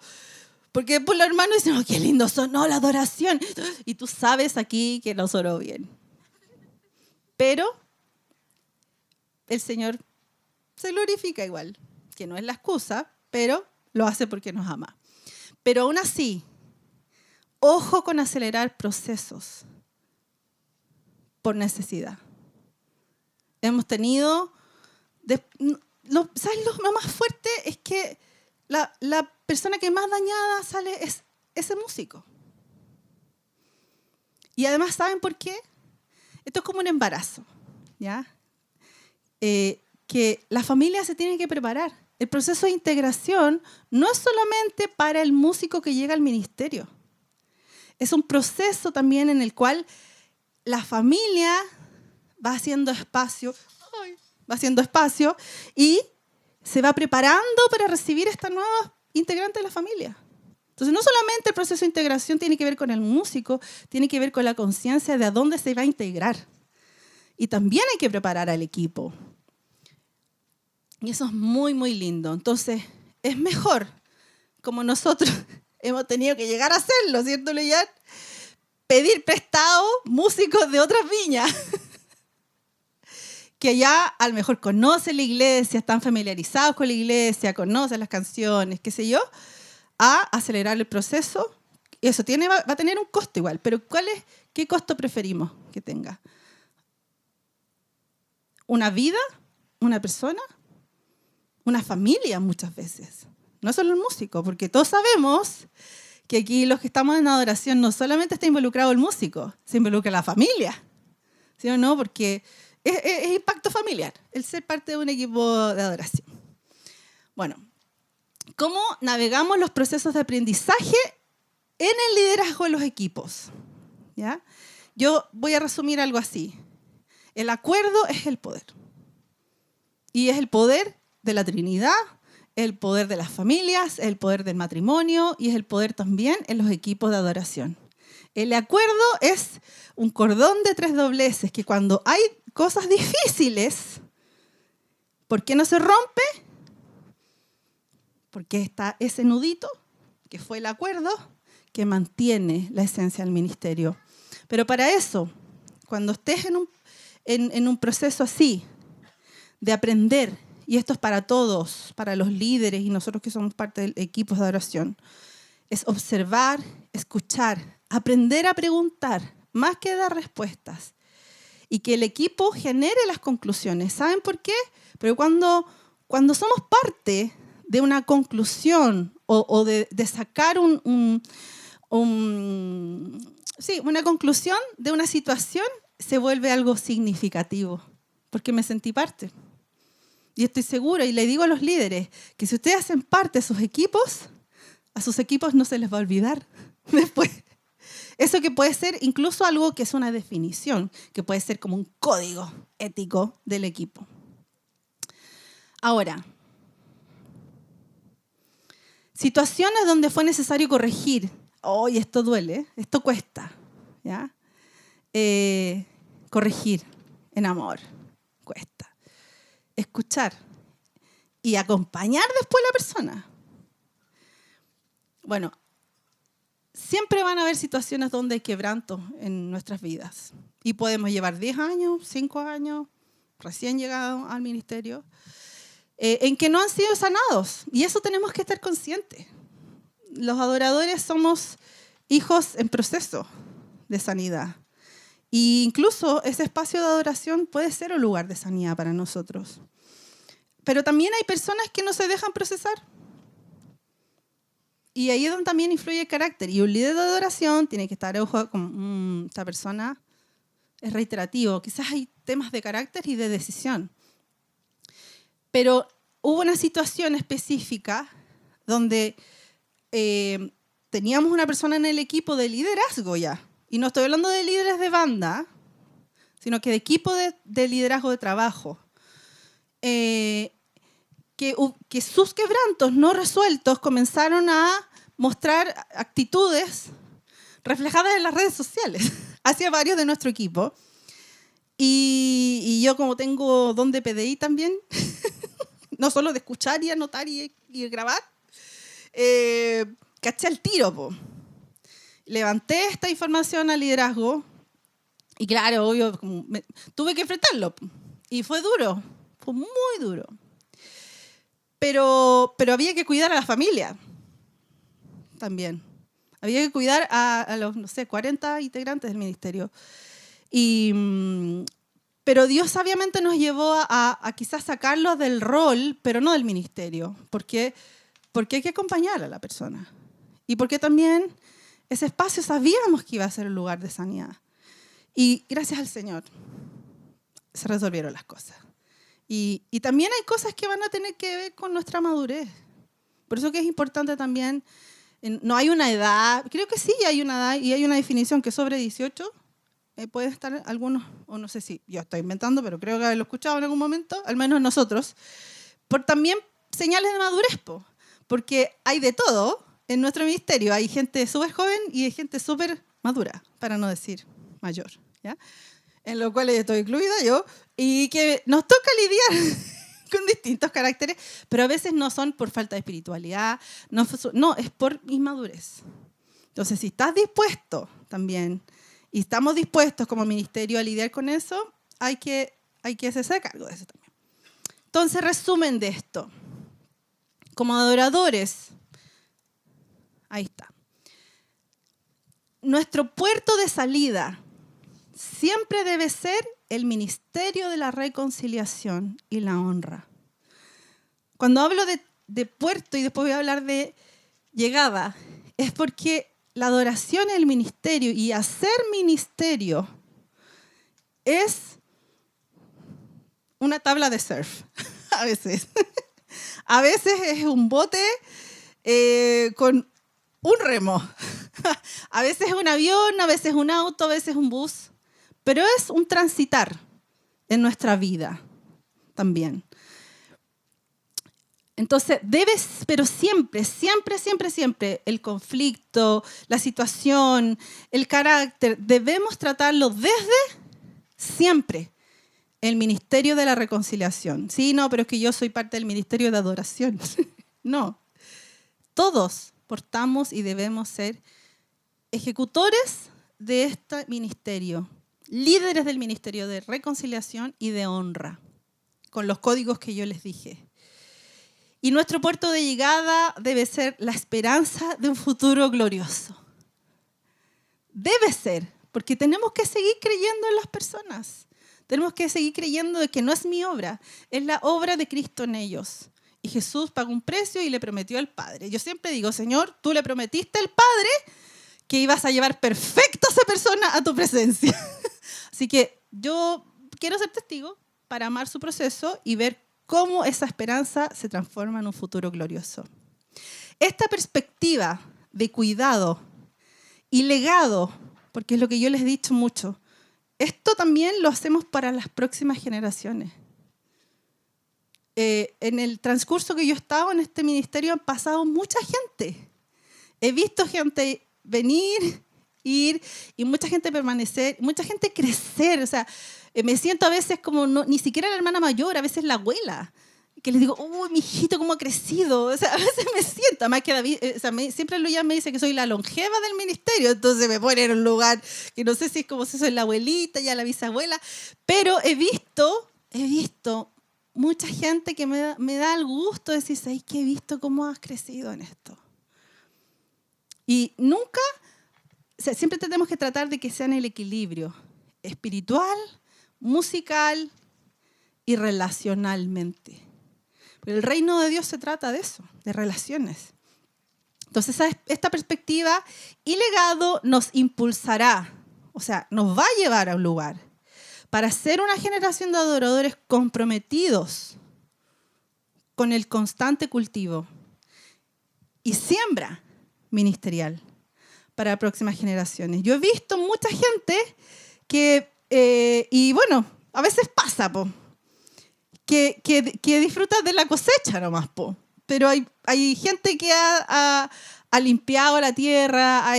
Porque después los hermanos dicen, oh, qué lindo sonó la adoración. Y tú sabes aquí que no sonó bien. Pero el Señor se glorifica igual, que no es la excusa, pero lo hace porque nos ama. Pero aún así, ojo con acelerar procesos por necesidad. Hemos tenido... ¿Sabes lo más fuerte? Es que la persona que más dañada sale es ese músico. Y además, ¿saben por qué? Esto es como un embarazo, ¿ya? Que la familia se tiene que preparar. El proceso de integración no es solamente para el músico que llega al ministerio. Es un proceso también en el cual la familia va haciendo espacio y se va preparando para recibir esta nueva integrante de la familia. Entonces, no solamente el proceso de integración tiene que ver con el músico, tiene que ver con la conciencia de a dónde se va a integrar. Y también hay que preparar al equipo. Y eso es muy, muy lindo. Entonces, es mejor, como nosotros hemos tenido que llegar a hacerlo, ¿cierto, Leyan? Pedir prestado músicos de otras viñas que ya a lo mejor conocen la iglesia, están familiarizados con la iglesia, conocen las canciones, qué sé yo, a acelerar el proceso. Y eso va a tener un costo igual, pero ¿qué costo preferimos que tenga? ¿Una vida? ¿Una persona? Una familia muchas veces. No solo el músico, porque todos sabemos que aquí los que estamos en adoración no solamente está involucrado el músico, se involucra la familia. ¿Sí o no? Porque es impacto familiar, el ser parte de un equipo de adoración. Bueno, ¿cómo navegamos los procesos de aprendizaje en el liderazgo de los equipos? ¿Ya? Yo voy a resumir algo así. El acuerdo es el poder. Y es el poder de la Trinidad, el poder de las familias, el poder del matrimonio y es el poder también en los equipos de adoración. El acuerdo es un cordón de 3 dobleces que cuando hay cosas difíciles, ¿por qué no se rompe? Porque está ese nudito, que fue el acuerdo, que mantiene la esencia del ministerio. Pero para eso, cuando estés en un proceso así, de aprender, y esto es para todos, para los líderes y nosotros que somos parte del equipo de adoración, es observar, escuchar, aprender a preguntar, más que dar respuestas. Y que el equipo genere las conclusiones. ¿Saben por qué? Porque cuando somos parte de una conclusión o de sacar una conclusión de una situación, se vuelve algo significativo, porque me sentí parte. Y estoy segura, y le digo a los líderes, que si ustedes hacen parte de sus equipos, a sus equipos no se les va a olvidar después. Eso que puede ser incluso algo que es una definición, que puede ser como un código ético del equipo. Ahora, situaciones donde fue necesario corregir. Oye, esto duele, esto cuesta. ¿Ya? Corregir en amor, cuesta. Escuchar y acompañar después a la persona. Bueno, siempre van a haber situaciones donde hay quebranto en nuestras vidas. Y podemos llevar 10 años, 5 años, recién llegados al ministerio, en que no han sido sanados. Y eso tenemos que estar conscientes. Los adoradores somos hijos en proceso de sanidad. E incluso ese espacio de adoración puede ser un lugar de sanidad para nosotros. Pero también hay personas que no se dejan procesar. Y ahí es donde también influye el carácter. Y un líder de adoración tiene que estar ojo como, esta persona es reiterativo. Quizás hay temas de carácter y de decisión. Pero hubo una situación específica donde teníamos una persona en el equipo de liderazgo ya. Y no estoy hablando de líderes de banda, sino que de equipo de liderazgo de trabajo. Que sus quebrantos no resueltos comenzaron a mostrar actitudes reflejadas en las redes sociales hacia varios de nuestro equipo. Y yo, como tengo don de PDI también, no solo de escuchar y anotar y grabar, caché al tiro, po. Levanté esta información al liderazgo y claro, obvio, tuve que enfrentarlo. Y fue duro, fue muy duro. Pero había que cuidar a la familia también. Había que cuidar a los, 40 integrantes del ministerio. Pero Dios sabiamente nos llevó a quizás sacarlos del rol, pero no del ministerio. Porque hay que acompañar a la persona. Y porque también ese espacio sabíamos que iba a ser un lugar de sanidad. Y gracias al Señor se resolvieron las cosas. Y también hay cosas que van a tener que ver con nuestra madurez. Por eso que es importante también, no hay una edad, creo que sí hay una edad y hay una definición que sobre 18 puede estar algunos, o no sé si yo estoy inventando, pero creo que haberlo escuchado en algún momento, al menos nosotros, por también señales de madurez, porque hay de todo en nuestro ministerio. Hay gente súper joven y hay gente súper madura, para no decir mayor, ¿ya? En lo cual estoy incluida yo, y que nos toca lidiar con distintos caracteres, pero a veces no son por falta de espiritualidad, no, es por inmadurez. Entonces, si estás dispuesto también, y estamos dispuestos como ministerio a lidiar con eso, hay que hacerse cargo de eso también. Entonces, resumen de esto. Como adoradores, ahí está. Nuestro puerto de salida siempre debe ser el ministerio de la reconciliación y la honra. Cuando hablo de puerto y después voy a hablar de llegada, es porque la adoración es el ministerio y hacer ministerio es una tabla de surf, a veces. A veces es un bote con un remo. A veces es un avión, a veces es un auto, a veces es un bus. Pero es un transitar en nuestra vida también. Entonces, pero siempre, el conflicto, la situación, el carácter, debemos tratarlo desde siempre el ministerio de la reconciliación. Sí, no, pero es que yo soy parte del ministerio de adoración. No, todos portamos y debemos ser ejecutores de este ministerio, líderes del ministerio de reconciliación y de honra, con los códigos que yo les dije. Y nuestro puerto de llegada debe ser la esperanza de un futuro glorioso. Debe ser, porque tenemos que seguir creyendo en las personas. Tenemos que seguir creyendo de que no es mi obra, es la obra de Cristo en ellos. Y Jesús pagó un precio y le prometió al Padre. Yo siempre digo, Señor, tú le prometiste al Padre que ibas a llevar perfecto a esa persona a tu presencia. Así que yo quiero ser testigo para amar su proceso y ver cómo esa esperanza se transforma en un futuro glorioso. Esta perspectiva de cuidado y legado, porque es lo que yo les he dicho mucho, esto también lo hacemos para las próximas generaciones. En el transcurso que yo he estado en este ministerio han pasado mucha gente. He visto gente venir, ir, y mucha gente permanecer, mucha gente crecer. O sea, me siento a veces como ni siquiera la hermana mayor, a veces la abuela, que les digo, uy, mi hijito, cómo ha crecido. O sea, a veces me siento, más que David, siempre Luis me dice que soy la longeva del ministerio, entonces me pone en un lugar que no sé si es como si soy la abuelita, ya la bisabuela, pero he visto he visto mucha gente que me da el gusto de decir, ¿sabes qué? He visto cómo has crecido en esto. Y nunca, o sea, siempre tenemos que tratar de que sea en el equilibrio espiritual, musical y relacionalmente. Pero el reino de Dios se trata de eso, de relaciones. Entonces, esta perspectiva y legado nos impulsará, o sea, nos va a llevar a un lugar para ser una generación de adoradores comprometidos con el constante cultivo y siembra ministerial para próximas generaciones. Yo he visto mucha gente que, y bueno, a veces pasa, que disfruta de la cosecha nomás, pero hay gente que ha limpiado la tierra, ha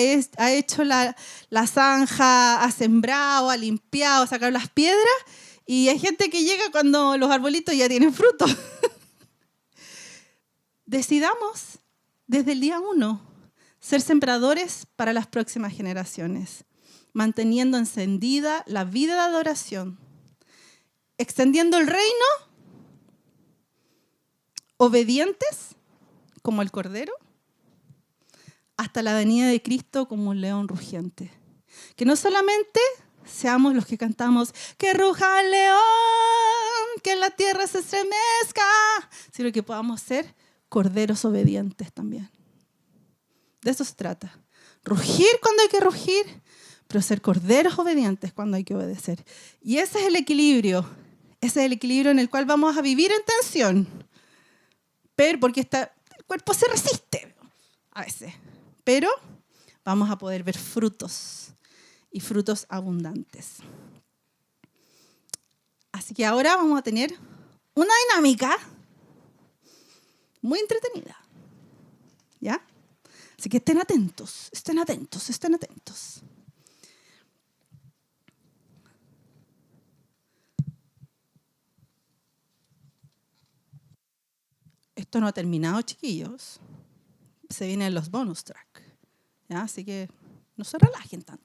hecho la zanja, ha sembrado, ha limpiado, ha sacado las piedras, y hay gente que llega cuando los arbolitos ya tienen fruto. Decidamos desde el día 1 ser sembradores para las próximas generaciones, manteniendo encendida la vida de adoración, extendiendo el reino, obedientes como el Cordero, hasta la venida de Cristo como un león rugiente. Que no solamente seamos los que cantamos, que ruja el león, que la tierra se estremezca, sino que podamos ser corderos obedientes también. De eso se trata. Rugir cuando hay que rugir, pero ser corderos obedientes cuando hay que obedecer. Y ese es el equilibrio. Ese es el equilibrio en el cual vamos a vivir en tensión. Pero porque el cuerpo se resiste a veces. Pero vamos a poder ver frutos y frutos abundantes. Así que ahora vamos a tener una dinámica muy entretenida. ¿Ya? Así que estén atentos, estén atentos, estén atentos. Esto no ha terminado, chiquillos. Se vienen los bonus track. ¿Ya? Así que no se relajen tanto.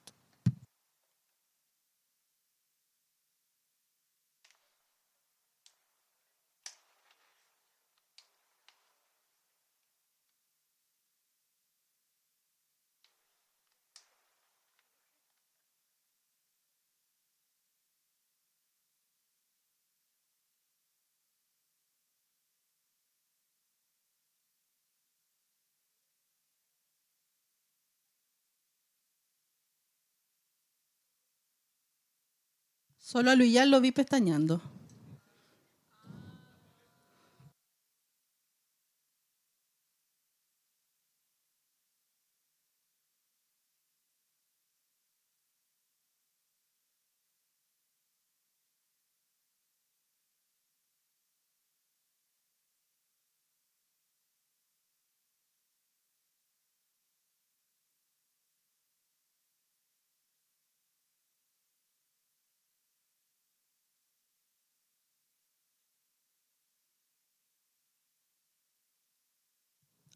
Solo a Luis lo vi pestañeando.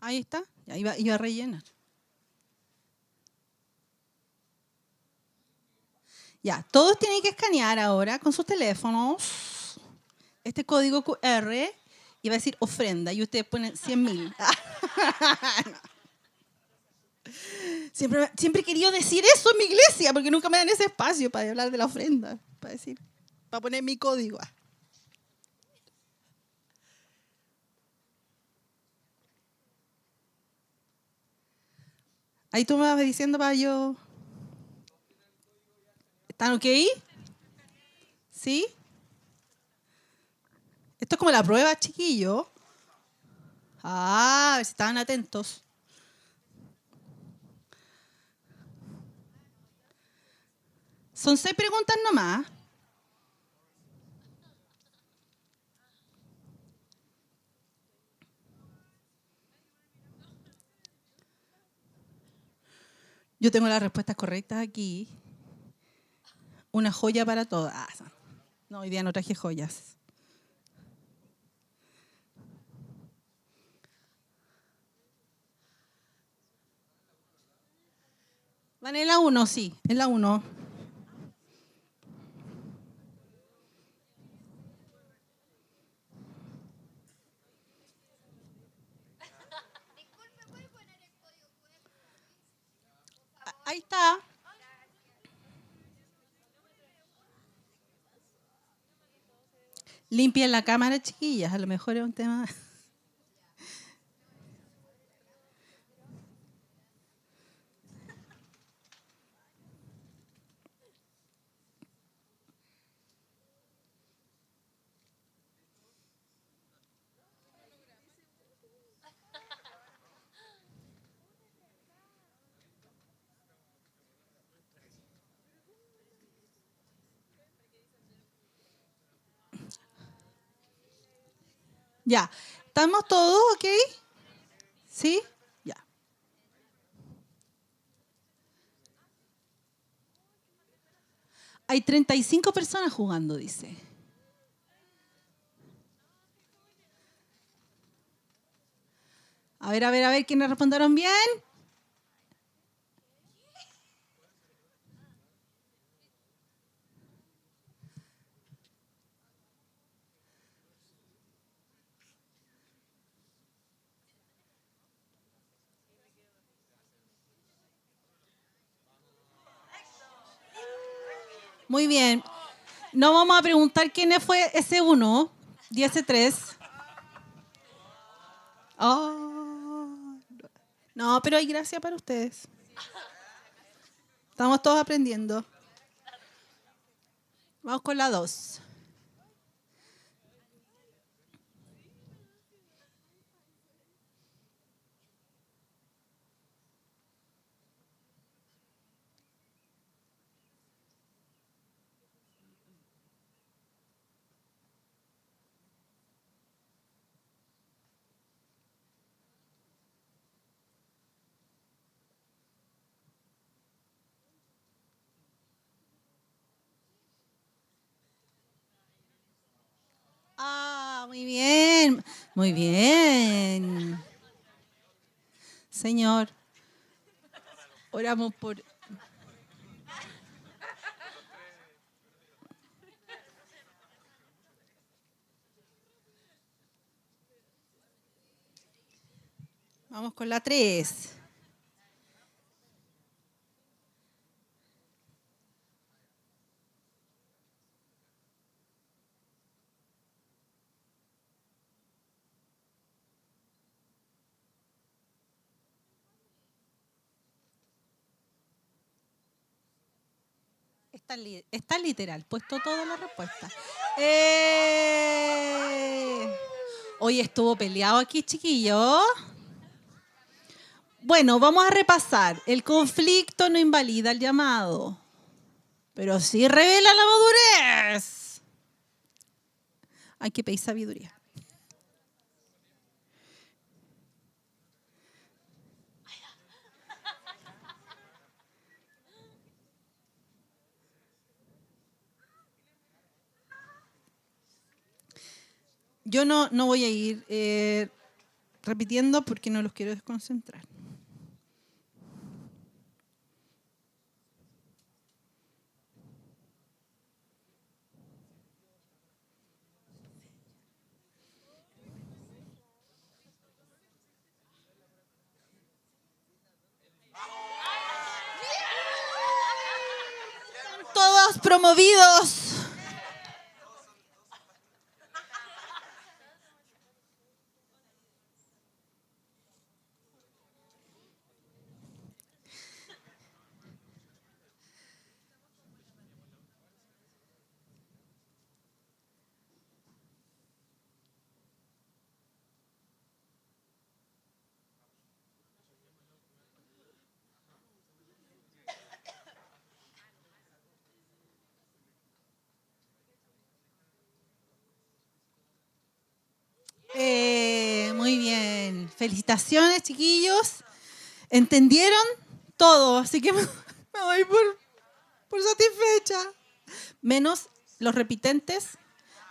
Ahí está, ya iba a rellenar. Ya, todos tienen que escanear ahora con sus teléfonos este código QR y va a decir ofrenda y ustedes ponen 100.000. Siempre he querido decir eso en mi iglesia porque nunca me dan ese espacio para hablar de la ofrenda, para poner mi código. Ahí tú me vas diciendo para yo. ¿Están ok? ¿Sí? Esto es como la prueba, chiquillo. A ver si estaban atentos. Son 6 preguntas nomás. Yo tengo las respuestas correctas aquí. Una joya para todas. No, hoy día no traje joyas. Van en la 1, sí, en la 1. Ahí está. Limpien la cámara, chiquillas. A lo mejor es un tema. Ya. ¿Estamos todos ok? ¿Sí? Ya. Hay 35 personas jugando, dice. A ver, ¿quiénes respondieron bien? Muy bien. No vamos a preguntar quién fue ese 1 y ese 3. Oh. No, pero hay gracia para ustedes. Estamos todos aprendiendo. Vamos con la 2. Ah, muy bien. Muy bien. Señor, oramos por... Vamos con la 3. Está literal, puesto toda la respuesta. Hoy estuvo peleado aquí, chiquillo. Bueno, vamos a repasar. El conflicto no invalida el llamado, pero sí revela la madurez. Hay que pedir sabiduría. Yo no voy a ir repitiendo porque no los quiero desconcentrar. Todos promovidos. Muy bien. Felicitaciones, chiquillos. ¿Entendieron? Todo. Así que me voy por satisfecha. Menos los repitentes,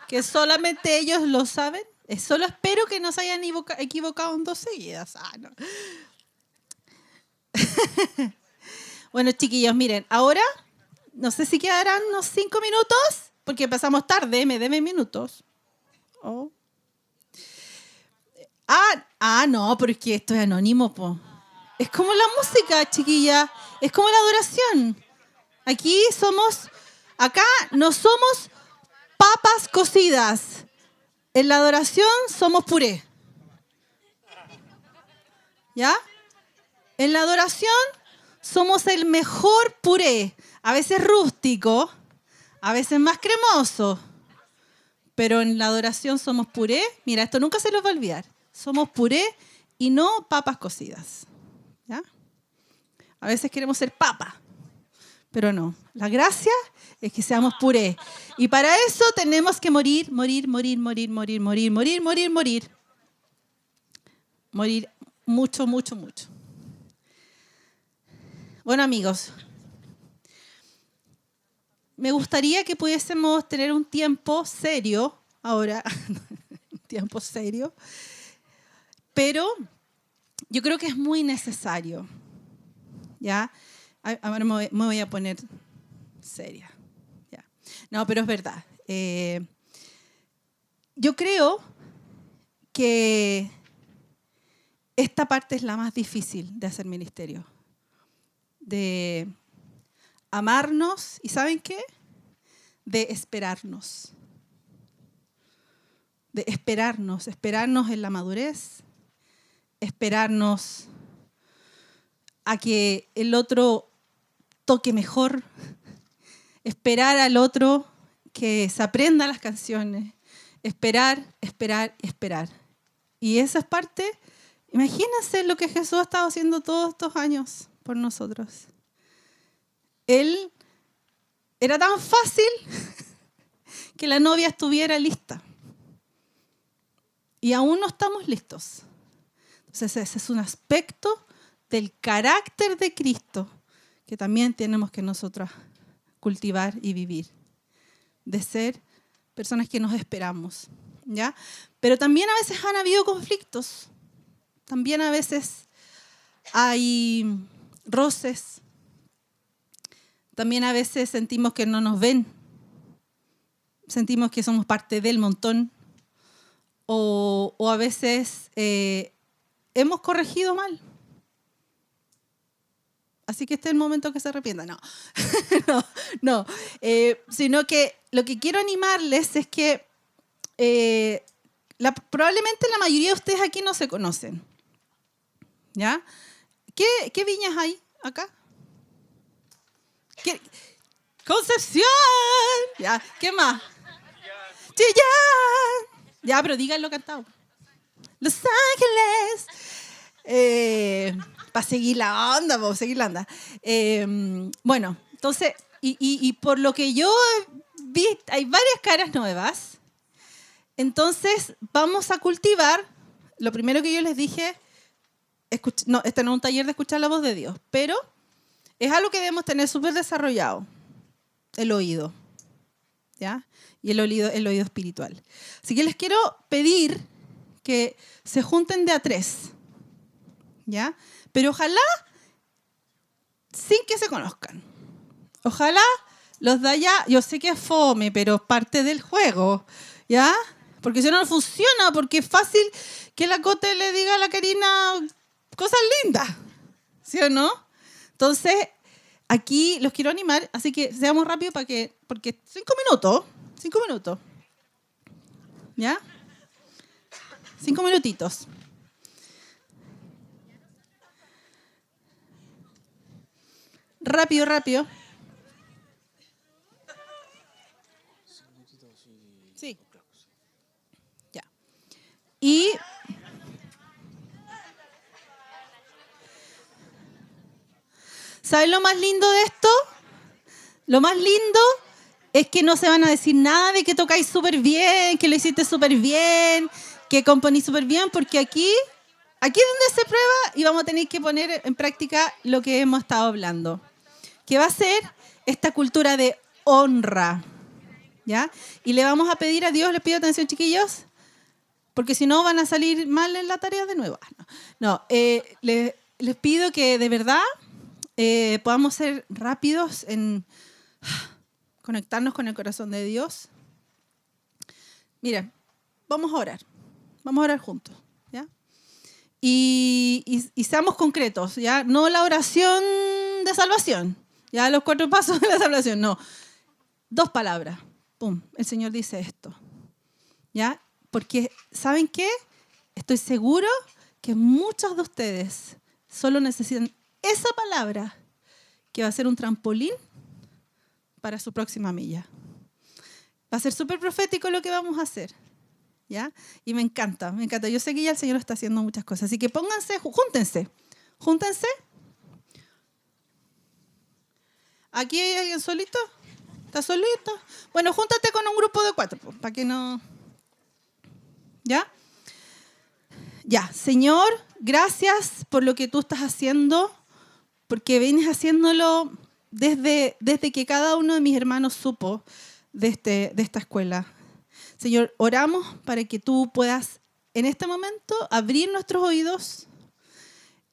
que solamente ellos lo saben. Solo espero que no se hayan equivocado en 2 seguidas. Ah, no. Bueno, chiquillos, miren, ahora no sé si quedarán unos 5 minutos, porque empezamos tarde, me deben minutos. Oh. No, pero es que esto es anónimo, po. Es como la música, chiquilla. Es como la adoración. Acá no somos papas cocidas. En la adoración somos puré. ¿Ya? En la adoración somos el mejor puré. A veces rústico, a veces más cremoso. Pero en la adoración somos puré. Mira, esto nunca se los va a olvidar. Somos puré y no papas cocidas. ¿Ya? A veces queremos ser papa, pero no. La gracia es que seamos puré. Y para eso tenemos que morir. Morir mucho, mucho, mucho. Bueno, amigos, me gustaría que pudiésemos tener un tiempo serio ahora, un tiempo serio, pero yo creo que es muy necesario. ¿Ya? Ahora me voy a poner seria. ¿Ya? No, pero es verdad. Yo creo que esta parte es la más difícil de hacer ministerio. De amarnos y ¿saben qué? De esperarnos. De esperarnos en la madurez, esperarnos a que el otro toque mejor, esperar al otro que se aprenda las canciones, esperar. Y esa es parte, imagínense lo que Jesús ha estado haciendo todos estos años por nosotros. Él era tan fácil que la novia estuviera lista. Y aún no estamos listos. Entonces ese es un aspecto del carácter de Cristo que también tenemos que nosotros cultivar y vivir. De ser personas que nos esperamos. ¿Ya? Pero también a veces han habido conflictos. También a veces hay roces. También a veces sentimos que no nos ven. Sentimos que somos parte del montón. O a veces hemos corregido mal. Así que este es el momento que se arrepienta. No, no. Sino que lo que quiero animarles es que probablemente la mayoría de ustedes aquí no se conocen. ¿Ya? ¿Qué viñas hay acá? ¡Concepción! ¿Ya? ¿Qué más? ¡Chillán! Ya, pero díganlo cantado. Los Ángeles. Para seguir la onda, bueno, entonces, y por lo que yo vi, hay varias caras nuevas. Entonces, vamos a cultivar. Lo primero que yo les dije, este no es un taller de escuchar la voz de Dios, pero es algo que debemos tener súper desarrollado, el oído. ¿Ya? Y el oído espiritual. Así que les quiero pedir que se junten de a 3. ¿Ya? Pero ojalá sin que se conozcan. Ojalá los de allá, yo sé que es fome, pero es parte del juego. ¿Ya? Porque si no funciona, porque es fácil que la Cote le diga a la Karina cosas lindas. ¿Sí o no? Entonces, aquí los quiero animar, así que seamos rápidos porque 5 minutos. 5 minutos. ¿Ya? 5 minutitos. Rápido. Sí. Ya. Y ¿saben lo más lindo de esto? Lo más lindo es que no se van a decir nada de que tocáis súper bien, que lo hiciste súper bien, que componís súper bien, porque aquí es donde se prueba y vamos a tener que poner en práctica lo que hemos estado hablando. Que va a ser esta cultura de honra. ¿Ya? Y le vamos a pedir a Dios, les pido atención, chiquillos, porque si no van a salir mal en la tarea de nuevo. Les pido que de verdad podamos ser rápidos en conectarnos con el corazón de Dios. Miren, vamos a orar juntos. ¿Ya? y seamos concretos, ¿ya? No la oración de salvación, ya los 4 pasos de la salvación, no. 2 palabras, pum, el Señor dice esto, ¿ya? Porque, ¿saben qué? Estoy seguro que muchos de ustedes solo necesitan esa palabra que va a ser un trampolín para su próxima milla. Va a ser súper profético lo que vamos a hacer, ¿ya? Y me encanta, me encanta. Yo sé que ya el Señor está haciendo muchas cosas, así que pónganse, júntense. ¿Aquí hay alguien solito? ¿Está solito? Bueno, júntate con un grupo de 4, para que no... ¿Ya? Ya, Señor, gracias por lo que tú estás haciendo, porque vienes haciéndolo desde que cada uno de mis hermanos supo de esta escuela. Señor, oramos para que tú puedas en este momento abrir nuestros oídos,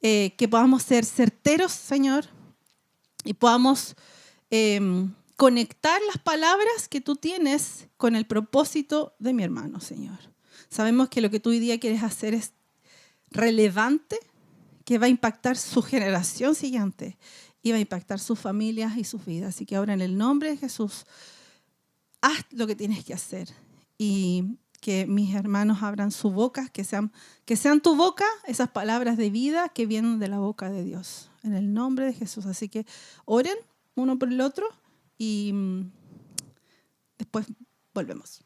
que podamos ser certeros, Señor, y podamos conectar las palabras que tú tienes con el propósito de mi hermano, Señor. Sabemos que lo que tú hoy día quieres hacer es relevante, que va a impactar su generación siguiente y va a impactar sus familias y sus vidas. Así que ahora en el nombre de Jesús, haz lo que tienes que hacer y que mis hermanos abran su boca, que sean tu boca esas palabras de vida que vienen de la boca de Dios. En el nombre de Jesús. Así que oren uno por el otro y después volvemos.